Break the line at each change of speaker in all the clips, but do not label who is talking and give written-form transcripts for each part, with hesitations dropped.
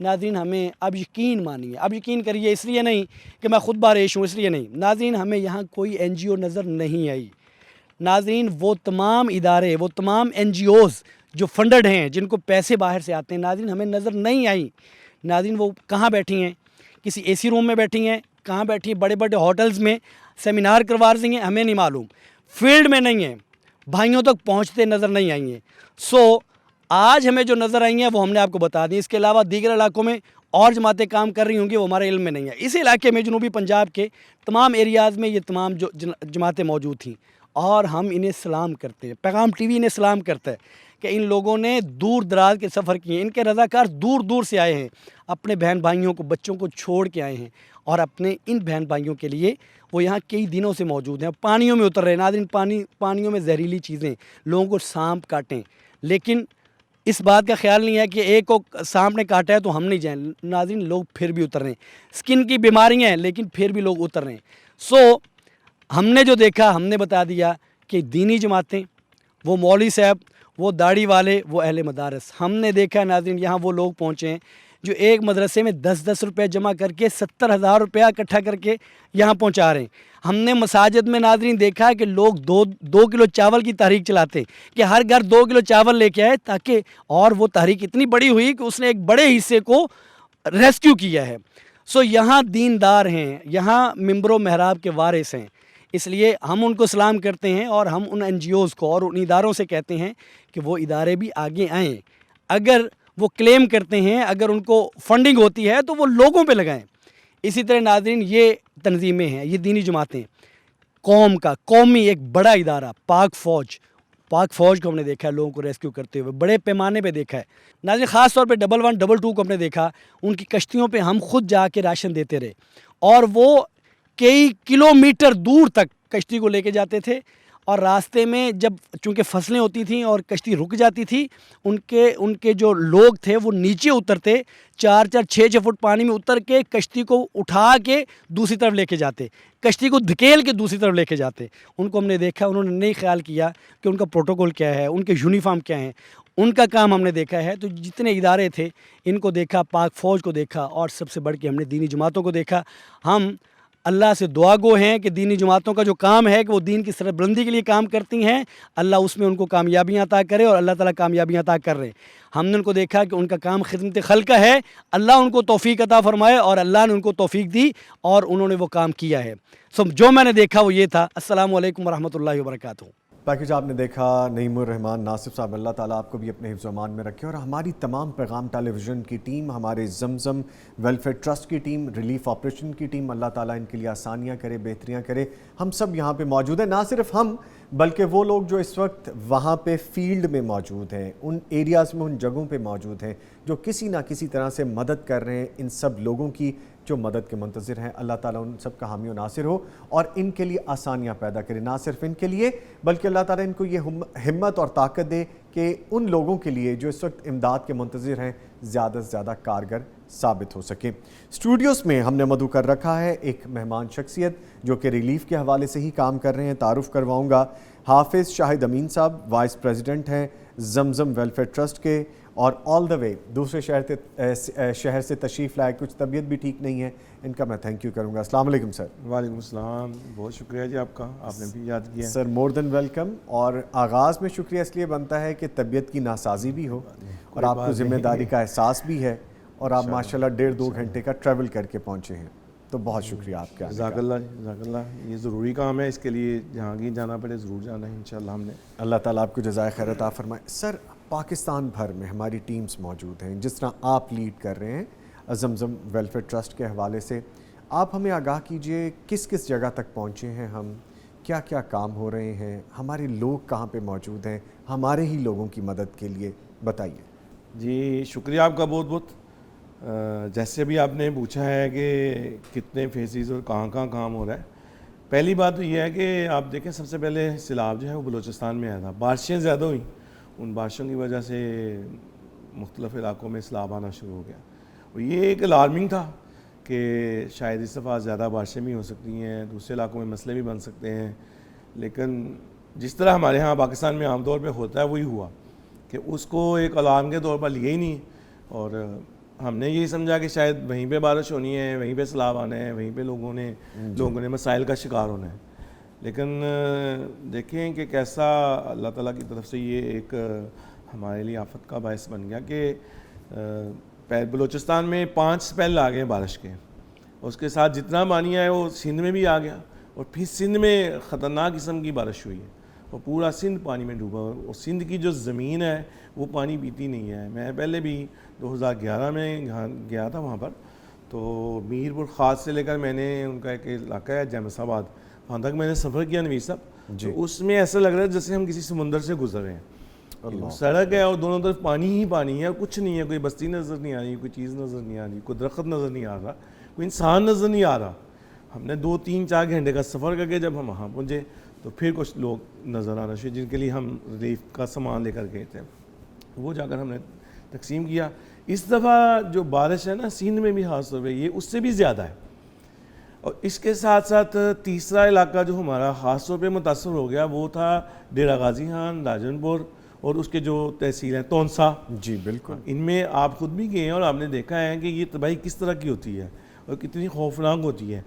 ناظرین ہمیں اب یقین مانیے، اب یقین کریے، اس لیے نہیں کہ میں خود بارش ہوں، اس لیے نہیں ناظرین، ہمیں یہاں کوئی NGO نظر نہیں آئی ناظرین۔ وہ تمام ادارے، وہ تمام NGOs جو فنڈڈ ہیں، جن کو پیسے باہر سے آتے ہیں ناظرین، ہمیں نظر نہیں آئی ناظرین۔ وہ کہاں بیٹھی ہیں؟ کسی AC روم میں بیٹھی ہیں، کہاں بیٹھی ہیں؟ بڑے بڑے ہوٹلز میں سیمینار کروا رہی ہیں، ہمیں نہیں معلوم، فیلڈ میں نہیں ہیں، بھائیوں تک پہنچتے نظر نہیں آئی ہیں۔ آج ہمیں جو نظر آئی ہیں وہ ہم نے آپ کو بتا دیں، اس کے علاوہ دیگر علاقوں میں اور جماعتیں کام کر رہی ہوں گی، وہ ہمارے علم میں نہیں ہے۔ اس علاقے میں جنوبی پنجاب کے تمام ایریاز میں یہ تمام جو جماعتیں موجود تھیں، اور ہم انہیں سلام کرتے ہیں، پیغام TV انہیں سلام کرتا ہے کہ ان لوگوں نے دور دراز کے سفر کیے ہیں، ان کے رضاکار دور دور سے آئے ہیں، اپنے بہن بھائیوں کو، بچوں کو چھوڑ کے آئے ہیں، اور اپنے ان بہن بھائیوں کے لیے وہ یہاں کئی دنوں سے موجود ہیں، پانیوں میں اتر رہے ہیں ناظرین، پانیوں میں زہریلی چیزیں، لوگوں کو سانپ کاٹیں، لیکن اس بات کا خیال نہیں ہے کہ ایک کو سانپ نے کاٹا ہے تو ہم نہیں جائیں ناظرین، لوگ پھر بھی اتر رہے ہیں، سکن کی بیماریاں ہیں لیکن پھر بھی لوگ اتر رہے ہیں۔ ہم نے جو دیکھا ہم نے بتا دیا کہ دینی جماعتیں، وہ مولوی صاحب، وہ داڑھی والے، وہ اہل مدارس، ہم نے دیکھا ناظرین یہاں وہ لوگ پہنچے ہیں جو ایک مدرسے میں 10-10 روپے جمع کر کے 70,000 روپیہ اکٹھا کر کے یہاں پہنچا رہے ہیں۔ ہم نے مساجد میں ناظرین دیکھا کہ لوگ 2 کلو چاول کی تحریک چلاتے ہیں کہ ہر گھر 2 کلو چاول لے کے آئے، تاکہ، اور وہ تحریک اتنی بڑی ہوئی کہ اس نے ایک بڑے حصے کو ریسکیو کیا ہے۔ یہاں دیندار ہیں، یہاں ممبر و محراب کے وارث ہیں، اس لیے ہم ان کو سلام کرتے ہیں، اور ہم ان NGOs کو اور ان اداروں سے کہتے ہیں کہ وہ ادارے بھی آگے آئیں، اگر وہ کلیم کرتے ہیں، اگر ان کو فنڈنگ ہوتی ہے تو وہ لوگوں پہ لگائیں۔ اسی طرح ناظرین یہ تنظیمیں ہیں، یہ دینی جماعتیں، قوم کا قومی ایک بڑا ادارہ پاک فوج کو ہم نے دیکھا ہے لوگوں کو ریسکیو کرتے ہوئے بڑے پیمانے پہ دیکھا ہے ناظرین، خاص طور پہ 1122 کو ہم نے دیکھا، ان کی کشتیوں پہ ہم خود جا کے راشن دیتے رہے، اور وہ کئی کلومیٹر دور تک کشتی کو لے کے جاتے تھے، اور راستے میں جب چونکہ فصلیں ہوتی تھیں اور کشتی رک جاتی تھی، ان کے جو لوگ تھے وہ نیچے اترتے، 4-6 فٹ پانی میں اتر کے کشتی کو اٹھا کے دوسری طرف لے کے جاتے، کشتی کو دھکیل کے دوسری طرف لے کے جاتے۔ ان کو ہم نے دیکھا، انہوں نے نہیں خیال کیا کہ ان کا پروٹوکول کیا ہے، ان کے یونیفارم کیا ہیں، ان کا کام ہم نے دیکھا ہے۔ تو جتنے ادارے تھے ان کو دیکھا، پاک فوج کو دیکھا، اور سب سے بڑھ کے ہم نے دینی جماعتوں کو دیکھا۔ ہم اللہ سے دعا گو ہیں کہ دینی جماعتوں کا جو کام ہے کہ وہ دین کی سربلندی کے لیے کام کرتی ہیں، اللہ اس میں ان کو کامیابیاں عطا کرے، اور اللہ تعالیٰ کامیابیاں عطا کر رہے ہیں۔ ہم نے ان کو دیکھا کہ ان کا کام خدمت خلق کا ہے، اللہ ان کو توفیق عطا فرمائے، اور اللہ نے ان کو توفیق دی اور انہوں نے وہ کام کیا ہے۔ جو میں نے دیکھا وہ یہ تھا۔ السلام علیکم ورحمۃ اللہ وبرکاتہ۔
پیکج آپ نے دیکھا، نعیم الرحمان ناصف صاحب، اللہ تعالیٰ آپ کو بھی اپنے حفظ و امان میں رکھے، اور ہماری تمام پیغام ٹیلی ویژن کی ٹیم، ہمارے زمزم ویلفیئر ٹرسٹ کی ٹیم، ریلیف آپریشن کی ٹیم، اللہ تعالیٰ ان کے لیے آسانیاں کرے، بہتریاں کرے۔ ہم سب یہاں پہ موجود ہیں، نہ صرف ہم بلکہ وہ لوگ جو اس وقت وہاں پہ فیلڈ میں موجود ہیں، ان ایریاز میں، ان جگہوں پہ موجود ہیں، جو کسی نہ کسی طرح سے مدد کر رہے ہیں، ان سب لوگوں کی جو مدد کے منتظر ہیں، اللہ تعالیٰ ان سب کا حامی و ناصر ہو، اور ان کے لیے آسانیاں پیدا کرے، نہ صرف ان کے لیے بلکہ اللہ تعالیٰ ان کو یہ ہمت اور طاقت دے کہ ان لوگوں کے لیے جو اس وقت امداد کے منتظر ہیں زیادہ سے زیادہ کارگر ثابت ہو سکیں۔ اسٹوڈیوز میں ہم نے مدعو کر رکھا ہے ایک مہمان شخصیت جو کہ ریلیف کے حوالے سے ہی کام کر رہے ہیں، تعارف کرواؤں گا۔ حافظ شاہد امین صاحب وائس پریزیڈنٹ ہیں زمزم ویلفیئر ٹرسٹ کے، اور آل دا وے دوسرے شہر سے تشریف لائے، کچھ طبیعت بھی ٹھیک نہیں ہے، ان کا میں تھینک یو کروں گا۔ السلام علیکم سر۔
وعلیکم السلام، بہت شکریہ جی آپ کا، آپ نے بھی یاد کیا
سر، مور دین ویلکم۔ اور آغاز میں شکریہ اس لیے بنتا ہے کہ طبیعت کی ناسازی بھی ہو اور آپ کو ذمہ داری کا احساس بھی ہے، اور آپ ماشاءاللہ 1.5-2 گھنٹے کا ٹریول کر کے پہنچے ہیں، تو بہت شکریہ آپ کا۔
جزاک اللہ، جزاک اللہ، یہ ضروری کام ہے، اس کے لیے جہاں بھی جانا پڑے ضرور جانا ہے انشاءاللہ ہم نے۔
اللہ تعالیٰ آپ کو جزائے خیر عطا فرمائے۔ سر، پاکستان بھر میں ہماری ٹیمز موجود ہیں، جس طرح آپ لیڈ کر رہے ہیں زمزم ویلفیئر ٹرسٹ کے حوالے سے، آپ ہمیں آگاہ کیجئے کس کس جگہ تک پہنچے ہیں ہم، کیا کیا کام ہو رہے ہیں، ہمارے لوگ کہاں پہ موجود ہیں ہمارے ہی لوگوں کی مدد کے لیے، بتائیے۔
جی شکریہ آپ کا بہت بہت۔ جیسے بھی آپ نے پوچھا ہے کہ کتنے فیزز اور کہاں کہاں کام ہو رہا ہے، پہلی بات تو یہ ہے کہ آپ دیکھیں سب سے پہلے سیلاب جو ہے وہ بلوچستان میں آیا تھا، بارشیں زیادہ ہوئیں، ان بارشوں کی وجہ سے مختلف علاقوں میں سیلاب آنا شروع ہو گیا، اور یہ ایک الارمنگ تھا کہ شاید اس دفعہ زیادہ بارشیں بھی ہو سکتی ہیں، دوسرے علاقوں میں مسئلے بھی بن سکتے ہیں، لیکن جس طرح ہمارے ہاں پاکستان میں عام طور پہ ہوتا ہے وہی ہوا کہ اس کو ایک الارم کے طور پر لیے ہی نہیں، اور ہم نے یہی سمجھا کہ شاید وہیں پہ بارش ہونی ہے, وہیں پہ سیلاب آنا ہے, وہیں پہ لوگوں نے مسائل کا شکار ہونا ہے. لیکن دیکھیں کہ کیسا اللہ تعالیٰ کی طرف سے یہ ایک ہمارے لیے آفت کا باعث بن گیا کہ بلوچستان میں 5 سپیل آ گئے بارش کے, اس کے ساتھ جتنا پانی آیا وہ سندھ میں بھی آ گیا, اور پھر سندھ میں خطرناک قسم کی بارش ہوئی ہے, اور پورا سندھ پانی میں ڈوبا, اور سندھ کی جو زمین ہے وہ پانی پیتی نہیں ہے. میں پہلے بھی 2011 میں گیا تھا وہاں پر, تو میر پور خاص سے لے کر میں نے ان کا ایک علاقہ ہے جیمس آباد, وہاں تک میں نے سفر کیا نویس صاحب, تو اس میں ایسا لگ رہا ہے جیسے ہم کسی سمندر سے گزر رہے ہیں. سڑک ہے اور دونوں طرف پانی ہی پانی ہے, کچھ نہیں ہے, کوئی بستی نظر نہیں آ رہی, کوئی چیز نظر نہیں آ رہی, کوئی درخت نظر نہیں آ رہا, کوئی انسان نظر نہیں آ رہا. ہم نے 2-3-4 گھنٹے کا سفر کر کے جب ہم وہاں پہنچے تو پھر کچھ لوگ نظر آنا شروع, جن کے لیے ہم ریلیف کا سامان لے کر گئے تھے, وہ جا کر ہم نے تقسیم کیا. اس دفعہ جو بارش ہے نا سندھ میں بھی خاص طور پہ یہ اس سے بھی زیادہ ہے, اور اس کے ساتھ ساتھ تیسرا علاقہ جو ہمارا خاص طور پہ متاثر ہو گیا وہ تھا ڈیرہ غازی خان, راجن پور اور اس کے جو تحصیل ہیں تونسا.
جی بالکل,
ان میں آپ خود بھی گئے ہیں اور آپ نے دیکھا ہے کہ یہ تباہی کس طرح کی ہوتی ہے اور کتنی خوفناک ہوتی ہے.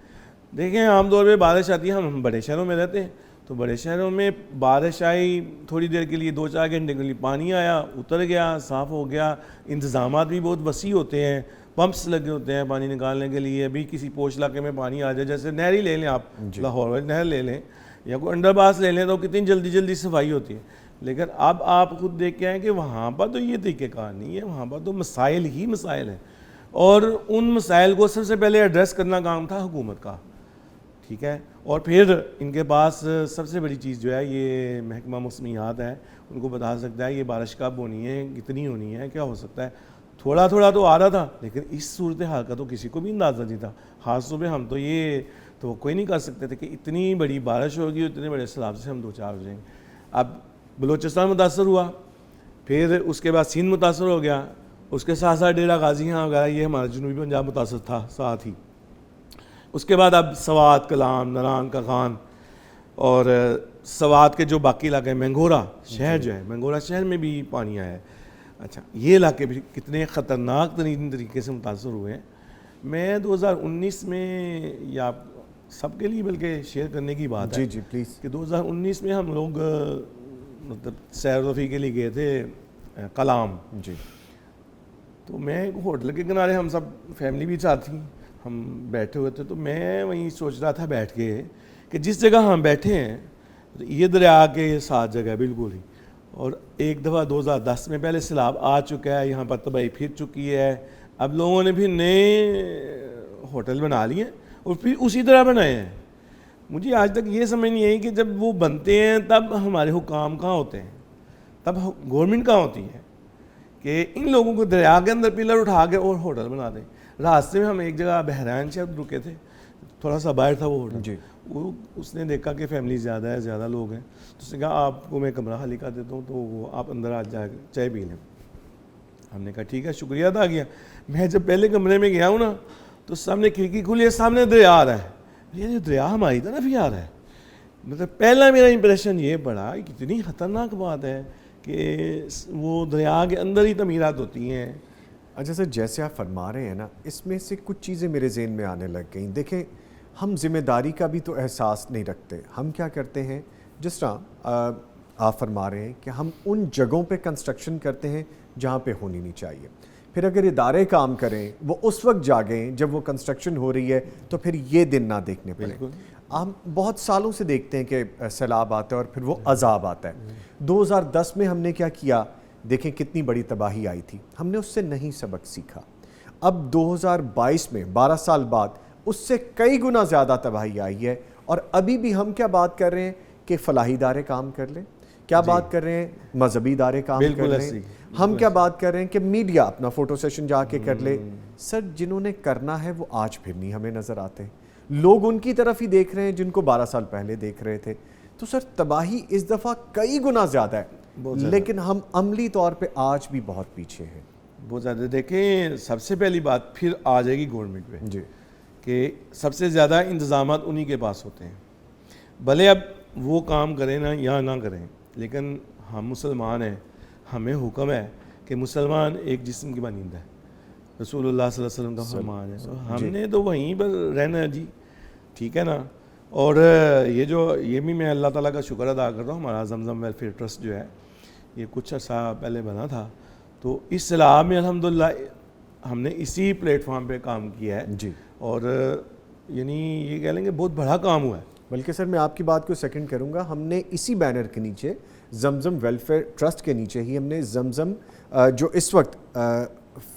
دیکھیں عام طور پہ بارش آتی ہے, ہم بڑے شہروں میں رہتے ہیں, تو بڑے شہروں میں بارش آئی تھوڑی دیر کے لیے 2-4 گھنٹے کے لیے پانی آیا, اتر گیا, صاف ہو گیا, انتظامات بھی بہت وسیع ہوتے ہیں, پمپس لگے ہوتے ہیں پانی نکالنے کے لیے. ابھی کسی پوش علاقے میں پانی آ جائے, جیسے نہر ہی لے لیں آپ, لاہور میں نہر لے لیں یا کوئی انڈر پاس لے لیں, تو کتنی جلدی جلدی صفائی ہوتی ہے. لیکن اب آپ خود دیکھ کے آئیں کہ وہاں پر تو یہ طریقہ کار نہیں ہے, وہاں پر تو مسائل ہی مسائل ہیں, اور ان مسائل کو سب سے پہلے ایڈریس کرنا کام تھا حکومت کا, ٹھیک ہے. اور پھر ان کے پاس سب سے بڑی چیز جو ہے یہ محکمہ موسمیات ہے, ان کو بتا سکتا ہے یہ بارش کب ہونی ہے, کتنی ہونی ہے, کیا ہو سکتا ہے. تھوڑا تھوڑا تو آ رہا تھا, لیکن اس صورتحال کا تو کسی کو بھی اندازہ نہیں تھا. خاص طور پہ ہم تو یہ توقع ہی نہیں کر سکتے تھے کہ اتنی بڑی بارش ہوگی, اتنے بڑے سیلاب سے ہم 2-4 ہو جائیں گے. اب بلوچستان متاثر ہوا, پھر اس کے بعد سندھ متاثر ہو گیا, اس کے ساتھ ساتھ ڈیرہ غازی خان وغیرہ یہ ہمارا جنوبی پنجاب متاثر تھا ساتھ ہی. اس کے بعد اب سوات, کلام, نران, کاغان اور سوات کے جو باقی علاقے ہیں, مینگورا شہر جو ہے, مینگورا شہر میں بھی پانی آیا ہے. اچھا, یہ علاقے بھی کتنے خطرناک ترین طریقے سے متاثر ہوئے ہیں. میں 2019 میں, یہ آپ سب کے لیے بلکہ شیئر کرنے کی بات ہے,
جی پلیز,
کہ 2019 میں ہم لوگ مطلب سیر و تفریح کے لیے گئے تھے کلام.
جی,
تو میں ایک ہوٹل کے کنارے, ہم سب فیملی بھی ساتھ تھی, ہم بیٹھے ہوئے تھے, تو میں وہیں سوچ رہا تھا بیٹھ کے کہ جس جگہ ہم بیٹھے ہیں یہ دریا کے ساتھ جگہ ہے بالکل ہی, اور ایک دفعہ 2010 میں پہلے سیلاب آ چکا ہے, یہاں پر تباہی پھر چکی ہے. اب لوگوں نے پھر نئے ہوٹل بنا لیے اور پھر اسی طرح بنائے ہیں. مجھے آج تک یہ سمجھ نہیں آئی کہ جب وہ بنتے ہیں تب ہمارے حکام کہاں ہوتے ہیں, تب گورنمنٹ کہاں ہوتی ہے کہ ان لوگوں کو دریا کے اندر پلر اٹھا کے اور ہوٹل بنا دیں. راستے میں ہم ایک جگہ بحران شہر رکے تھے, تھوڑا سا باہر تھا وہ ہوٹل.
جی,
وہ اس نے دیکھا کہ فیملی زیادہ ہے, زیادہ لوگ ہیں, تو اس نے کہا آپ کو میں کمرہ خالی کر دیتا ہوں, تو وہ آپ اندر آ جا کے چائے پی لیں. ہم نے کہا ٹھیک ہے, شکریہ ادا کیا. میں جب پہلے کمرے میں گیا ہوں نا, تو سامنے کھڑکی کھلی ہے, سامنے دریا آ رہا ہے. یہ دریا ہماری طرف ہی آ رہا ہے. مطلب پہلا میرا امپریشن یہ پڑا, کتنی خطرناک بات ہے کہ وہ دریا کے اندر ہی تعمیرات ہوتی ہیں.
اچھا سر, جیسے آپ فرما رہے ہیں نا, اس میں سے کچھ چیزیں میرے ذہن میں آنے لگ گئیں. دیکھیں, ہم ذمہ داری کا بھی تو احساس نہیں رکھتے. ہم کیا کرتے ہیں, جس طرح آپ فرما رہے ہیں کہ ہم ان جگہوں پہ کنسٹرکشن کرتے ہیں جہاں پہ ہونی نہیں چاہیے. پھر اگر ادارے کام کریں وہ اس وقت جاگیں جب وہ کنسٹرکشن ہو رہی ہے, تو پھر یہ دن نہ دیکھنے پڑے. ہم بہت سالوں سے دیکھتے ہیں کہ سیلاب آتا ہے اور پھر وہ عذاب آتا ہے. 2010 میں ہم نے کیا کیا, دیکھیں کتنی بڑی تباہی آئی تھی, ہم نے اس سے نہیں سبق سیکھا. اب 2022 میں 12 سال بعد اس سے کئی گنا زیادہ تباہی آئی ہے, اور ابھی بھی ہم کیا بات کر رہے ہیں کہ فلاحی ادارے کام کر لیں, کیا بات کر رہے ہیں مذہبی ادارے کام کر لیں, ہم کیا بات کر رہے ہیں کہ میڈیا اپنا فوٹو سیشن جا کے کر لے. سر, جنہوں نے کرنا ہے وہ آج پھر نہیں ہمیں نظر آتے. لوگ ان کی طرف ہی دیکھ رہے ہیں جن کو 12 سال پہلے دیکھ رہے تھے. تو سر, تباہی اس دفعہ کئی گنا زیادہ ہے, لیکن ہم عملی طور پہ آج بھی بہت پیچھے ہیں.
بہت زیادہ. دیکھیں, سب سے پہلی بات پھر آ جائے گی گورنمنٹ پہ,
جی,
کہ سب سے زیادہ انتظامات انہی کے پاس ہوتے ہیں. بھلے اب وہ کام کریں نا یا نہ کریں, لیکن ہم مسلمان ہیں, ہمیں حکم ہے کہ مسلمان ایک جسم کی مانند ہے. رسول اللہ صلی اللہ علیہ وسلم کا فرمان ہے. ہم نے تو وہیں پر رہنا ہے جی, ٹھیک ہے نا. اور یہ بھی میں اللہ تعالیٰ کا شکر ادا کرتا ہوں, ہمارا زمزم ویلفیئر ٹرسٹ جو ہے یہ کچھ عرصہ پہلے بنا تھا, تو اس سیلاب میں الحمدللہ ہم نے اسی پلیٹ فارم پہ کام کیا ہے
جی.
اور یعنی یہ کہہ لیں کہ بہت بڑا کام ہوا ہے.
بلکہ سر میں آپ کی بات کو سیکنڈ کروں گا, ہم نے اسی بینر کے نیچے زمزم ویلفیئر ٹرسٹ کے نیچے ہی ہم نے زمزم جو اس وقت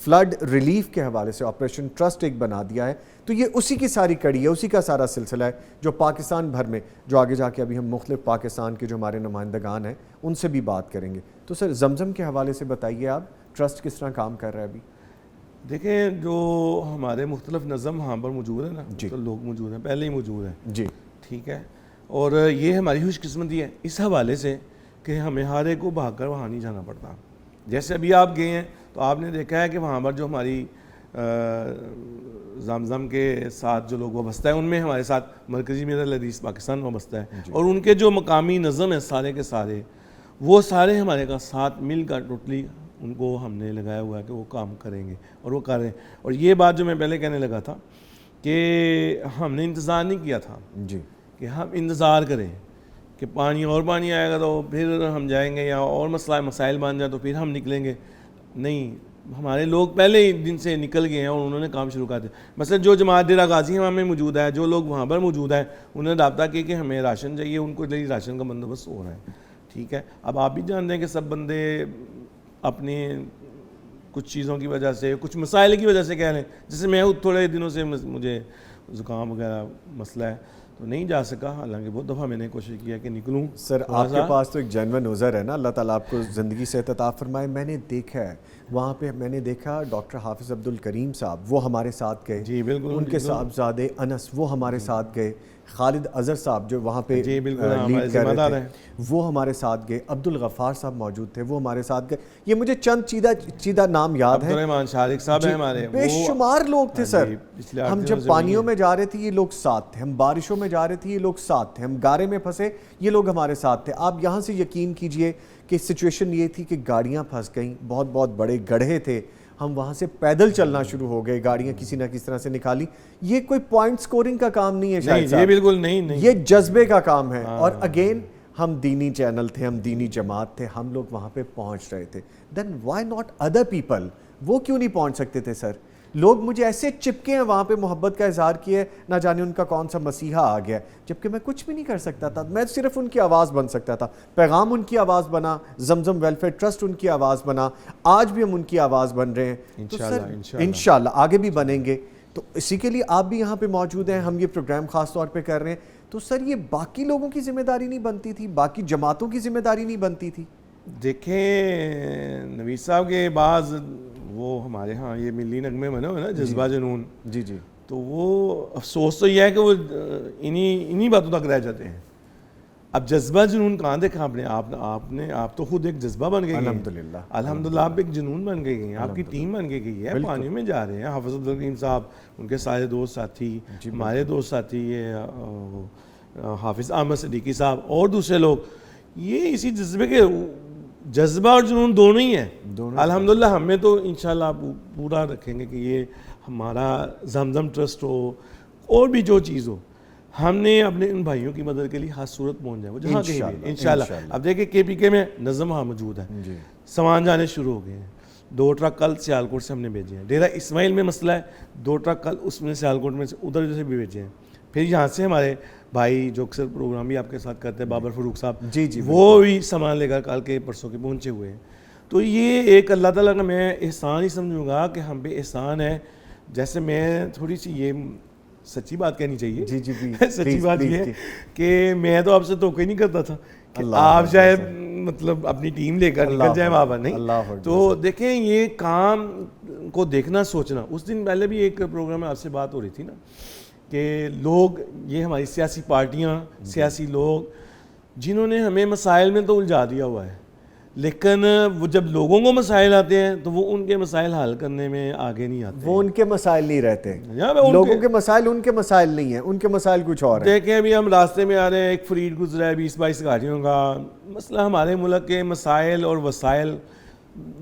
فلڈ ریلیف کے حوالے سے آپریشن ٹرسٹ ایک بنا دیا ہے, تو یہ اسی کی ساری کڑی ہے, اسی کا سارا سلسلہ ہے جو پاکستان بھر میں, جو آگے جا کے ابھی ہم مختلف پاکستان کے جو ہمارے نمائندگان ہیں ان سے بھی بات کریں گے. تو سر زمزم کے حوالے سے بتائیے آپ ٹرسٹ کس طرح کام کر رہا ہے ابھی؟
دیکھیں جو ہمارے مختلف نظم وہاں پر موجود ہیں نا, تو لوگ موجود ہیں, پہلے ہی موجود ہیں
جی,
ٹھیک ہے. اور یہ ہماری خوش قسمتی ہے اس حوالے سے کہ ہمیں ہر ایک کو بھاگ کر وہاں نہیں جانا پڑتا. جیسے ابھی آپ گئے ہیں تو آپ نے دیکھا ہے کہ وہاں پر جو ہماری زمزم کے ساتھ جو لوگ وابستہ ہیں ان میں ہمارے ساتھ مرکزی میرا حدیث پاکستان وابستہ ہے, اور ان کے جو مقامی نظم ہیں سارے کے سارے وہ سارے ہمارے کا ساتھ مل کر ٹوٹلی ان کو ہم نے لگایا ہوا ہے کہ وہ کام کریں گے, اور وہ کر رہے ہیں. اور یہ بات جو میں پہلے کہنے لگا تھا کہ ہم نے انتظار نہیں کیا تھا
جی,
کہ ہم انتظار کریں کہ پانی آئے گا تو پھر ہم جائیں گے, یا اور مسائل بن جائے تو پھر ہم نکلیں گے. نہیں, ہمارے لوگ پہلے ہی دن سے نکل گئے ہیں اور انہوں نے کام شروع کر دیا. مثلا جو جماعت ڈیرہ غازی ہمیں موجود ہے, جو لوگ وہاں پر موجود ہیں, انہوں نے رابطہ کیا کہ ہمیں راشن چاہیے, ان کو راشن کا بندوبست ہو رہا ہے, ٹھیک ہے. اب آپ بھی جانتے ہیں کہ سب بندے اپنی کچھ چیزوں کی وجہ سے, کچھ مسائل کی وجہ سے کہہ لیں, جیسے میں تھوڑے دنوں سے مجھے زکام وغیرہ مسئلہ ہے تو نہیں جا سکا, حالانکہ بہت دفعہ میں نے کوشش کیا کہ نکلوں.
سر آپ کے پاس تو ایک جینون عذر ہے نا, اللہ تعالیٰ آپ کو زندگی سے عطا فرمائے. میں نے دیکھا ہے وہاں پہ, میں نے دیکھا ڈاکٹر حافظ عبدالکریم صاحب وہ ہمارے ساتھ گئے,
جی بالکل,
ان کے صاحبزادے انس وہ ہمارے ساتھ گئے, خالد اظہر صاحب جو وہاں پہ لیڈ کر رہے تھے وہ ہمارے ساتھ گئے, عبدالغفار صاحب موجود تھے وہ ہمارے ساتھ گئے. یہ مجھے چند چیدہ نام یاد ہیں,
عبدالرحمان شارق صاحب ہیں ہمارے,
بے شمار لوگ تھے سر. ہم جب پانیوں میں جا رہے تھے یہ لوگ ساتھ تھے, ہم بارشوں میں جا رہے تھے یہ لوگ ساتھ تھے, ہم گارے میں پھنسے یہ لوگ ہمارے ساتھ تھے. آپ یہاں سے یقین کیجئے کہ سچویشن یہ تھی کہ گاڑیاں پھنس گئیں, بہت بہت بڑے گڑھے تھے, ہم وہاں سے پیدل چلنا شروع ہو گئے, گاڑیاں کسی نہ کس طرح سے نکالی. یہ کوئی پوائنٹ سکورنگ کا کام نہیں ہے شاید صاحب,
یہ بالکل نہیں,
یہ جذبے کا کام ہے. اور اگین ہم دینی چینل تھے, ہم دینی جماعت تھے, ہم لوگ وہاں پہ پہنچ رہے تھے. دین وائی ناٹ ادر پیپل, وہ کیوں نہیں پہنچ سکتے تھے سر؟ لوگ مجھے ایسے چپکے ہیں وہاں پہ, محبت کا اظہار کیا ہے, نہ جانے ان کا کون سا مسیحا آ گیا, جبکہ میں کچھ بھی نہیں کر سکتا تھا, میں صرف ان کی آواز بن سکتا تھا. پیغام ان کی آواز بنا, زمزم ویلفیئر ٹرسٹ ان کی آواز بنا, آج بھی ہم ان کی آواز بن رہے ہیں, تو سر انشاءاللہ آگے بھی بنیں گے. تو اسی کے لیے آپ بھی یہاں پہ موجود ہیں, ہم یہ پروگرام خاص طور پہ کر رہے ہیں. تو سر یہ باقی لوگوں کی ذمہ داری نہیں بنتی تھی, باقی جماعتوں کی ذمہ داری نہیں بنتی تھی؟
دیکھیں نوید صاحب کے بعض وہ ہمارے ہاں یہ ملی نغمے بنے ہوئے نا, جذبہ جنون,
جی جی,
تو وہ افسوس تو یہ ہے کہ وہ انہی باتوں تک رہ جاتے ہیں. اب جذبہ جنون کہاں دیکھا آپ نے, آپ تو خود ایک جذبہ بن گئے ہیں, الحمدللہ آپ ایک جنون بن گئے ہیں, آپ کی ٹیم بن گئی ہے, پانیوں میں جا رہے ہیں. حافظ عبدالکریم صاحب, ان کے سارے دوست ساتھی, ہمارے دوست ساتھی یہ حافظ احمد صدیقی صاحب اور دوسرے لوگ, یہ اسی جذبے کے, جذبہ اور جنون دونوں ہی ہیں. الحمدللہ ہمیں تو انشاءاللہ پورا رکھیں گے کہ یہ ہمارا زمزم ٹرسٹ ہو اور بھی جو چیز ہو, ہم نے اپنے ان بھائیوں کی مدد کے لیے ہر صورت پہنچ جائے وہ جہاں کہیں بھی انشاءاللہ. اب دیکھیں کے پی کے میں نظم وہاں موجود ہے, سامان جانے شروع ہو گئے ہیں. 2 ٹرک کل سیالکوٹ سے ہم نے بھیجے ہیں. ڈیرہ اسماعیل میں مسئلہ ہے, 2 ٹرک کل اس میں سیالکوٹ میں سے ادھر سے بھی بھیجے ہیں. پھر یہاں سے ہمارے بھائی جو اکثر پروگرام بھی آپ کے ساتھ کرتے ہیں, بابر فروخ صاحب,
جی
وہ بھی سامان لے کر کل کے پرسوں کے پہنچے ہوئے ہیں. تو یہ ایک اللہ تعالیٰ کا میں احسان ہی سمجھوں گا کہ ہم پہ احسان ہے. جیسے میں تھوڑی سی یہ سچی بات کہنی چاہیے,
جی جی,
سچی بات یہ ہے کہ میں تو آپ سے توقع نہیں کرتا تھا کہ آپ شاید مطلب اپنی ٹیم لے کر نکل جائیں وہاں پر, نہیں. تو دیکھیں یہ کام کو دیکھنا سوچنا, اس دن پہلے بھی ایک پروگرام میں آپ سے بات ہو رہی تھی نا کہ لوگ, یہ ہماری سیاسی پارٹیاں, سیاسی لوگ جنہوں نے ہمیں مسائل میں تو الجھا دیا ہوا ہے, لیکن وہ جب لوگوں کو مسائل آتے ہیں تو وہ ان کے مسائل حل کرنے میں آگے نہیں آتے.
وہ ان کے مسائل نہیں رہتے, لوگوں کے مسائل ان کے مسائل نہیں ہیں, ان کے مسائل کچھ اور ہیں.
دیکھیں ابھی ہم راستے میں آ رہے ہیں, ایک فریڈ گزرا ہے 20-22 گاڑیوں کا. مسئلہ ہمارے ملک کے مسائل اور وسائل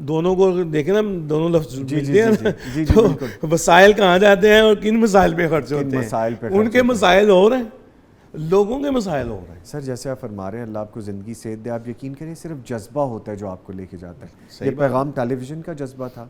دونوں کو دیکھیں نا, دونوں لفظ ملتے ہیں نا,
جی
تو وسائل کہاں جاتے ہیں اور کن مسائل پہ خرچ ہوتے
مسائل پہ
ہیں. ان کے مسائل ہو رہے ہیں, لوگوں کے مسائل ہو رہے ہیں.
سر جیسے آپ فرما رہے ہیں اللہ آپ کو زندگی صحت دے, آپ یقین کریں صرف جذبہ ہوتا ہے جو آپ کو لے کے جاتا ہے. یہ پیغام ٹیلی ویژن کا جذبہ تھا,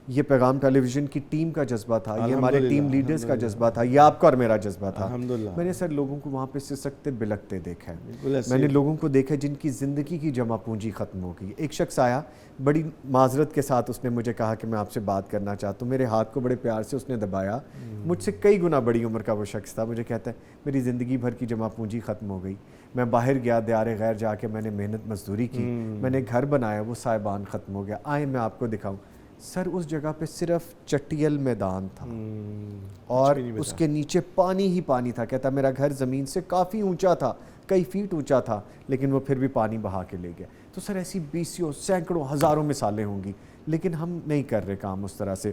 یہ پیغام ٹیلی ویژن کی ٹیم کا جذبہ تھا, یہ ہمارے ٹیم لیڈرز کا جذبہ تھا, یہ آپ کا اور میرا جذبہ تھا. میں نے سر لوگوں کو وہاں پہ سسکتے بلکتے دیکھا ہے, میں نے لوگوں کو دیکھا جن کی زندگی کی جمع پونجی ختم ہو گئی. ایک شخص آیا بڑی معذرت کے ساتھ, اس نے مجھے کہا کہ میں آپ سے بات کرنا چاہتا ہوں. میرے ہاتھ کو بڑے پیار سے اس نے دبایا. مجھ سے کئی گنا بڑی عمر کا وہ شخص تھا. مجھے کہتا ہے میری زندگی بھر کی جمع پونجی ختم ہو گئی, میں باہر گیا دیار غیر جا کے میں نے محنت مزدوری کی, میں نے گھر بنایا, وہ سائبان ختم ہو گیا. آئے میں آپ کو دکھاؤں. سر اس جگہ پہ صرف چٹیل میدان تھا اور اس کے نیچے پانی ہی پانی تھا. کہتا میرا گھر زمین سے کافی اونچا تھا, کئی فیٹ اونچا تھا, لیکن وہ پھر بھی پانی بہا کے لے گیا. تو سر ایسی بیسیوں سینکڑوں ہزاروں مثالیں ہوں گی, لیکن ہم نہیں کر رہے کام اس طرح سے.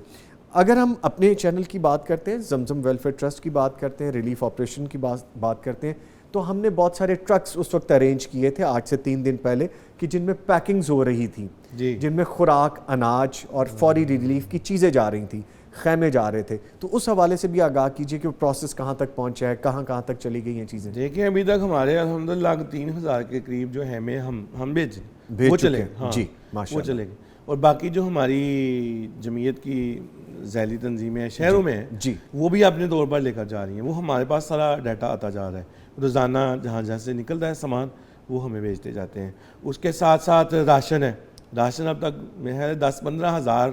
اگر ہم اپنے چینل کی بات کرتے ہیں, زمزم ویلفیئر ٹرسٹ کی بات کرتے ہیں, ریلیف آپریشن کی بات کرتے ہیں, تو ہم نے بہت سارے ٹرکس اس وقت ارینج کیے تھے آج سے 3 دن پہلے, کہ جن میں پیکنگز ہو رہی تھی, جن میں خوراک, اناج اور فوری ریلیف کی چیزیں جا رہی تھیں, خیمے جا رہے تھے. تو اس حوالے سے بھی آگاہ کیجئے کہ وہ پروسیس کہاں تک پہنچا ہے, کہاں کہاں تک چلی گئی ہیں چیزیں.
دیکھیں ابھی تک ہمارے الحمدللہ 3000 کے قریب جو ہیمیں ہم بھیج وہ چلے گئے. جی وہ چلے گئے. اور باقی جو ہماری جمعیت کی ذیلی تنظیمیں شہروں میں ہیں,
جی
وہ بھی اپنے طور پر لے کر جا رہی ہیں. وہ ہمارے پاس سارا ڈیٹا آتا جا رہا ہے, روزانہ جہاں جہاں سے نکلتا ہے سامان وہ ہمیں بھیجتے جاتے ہیں. اس کے ساتھ ساتھ راشن ہے. راشن اب تک میں 10-15 ہزار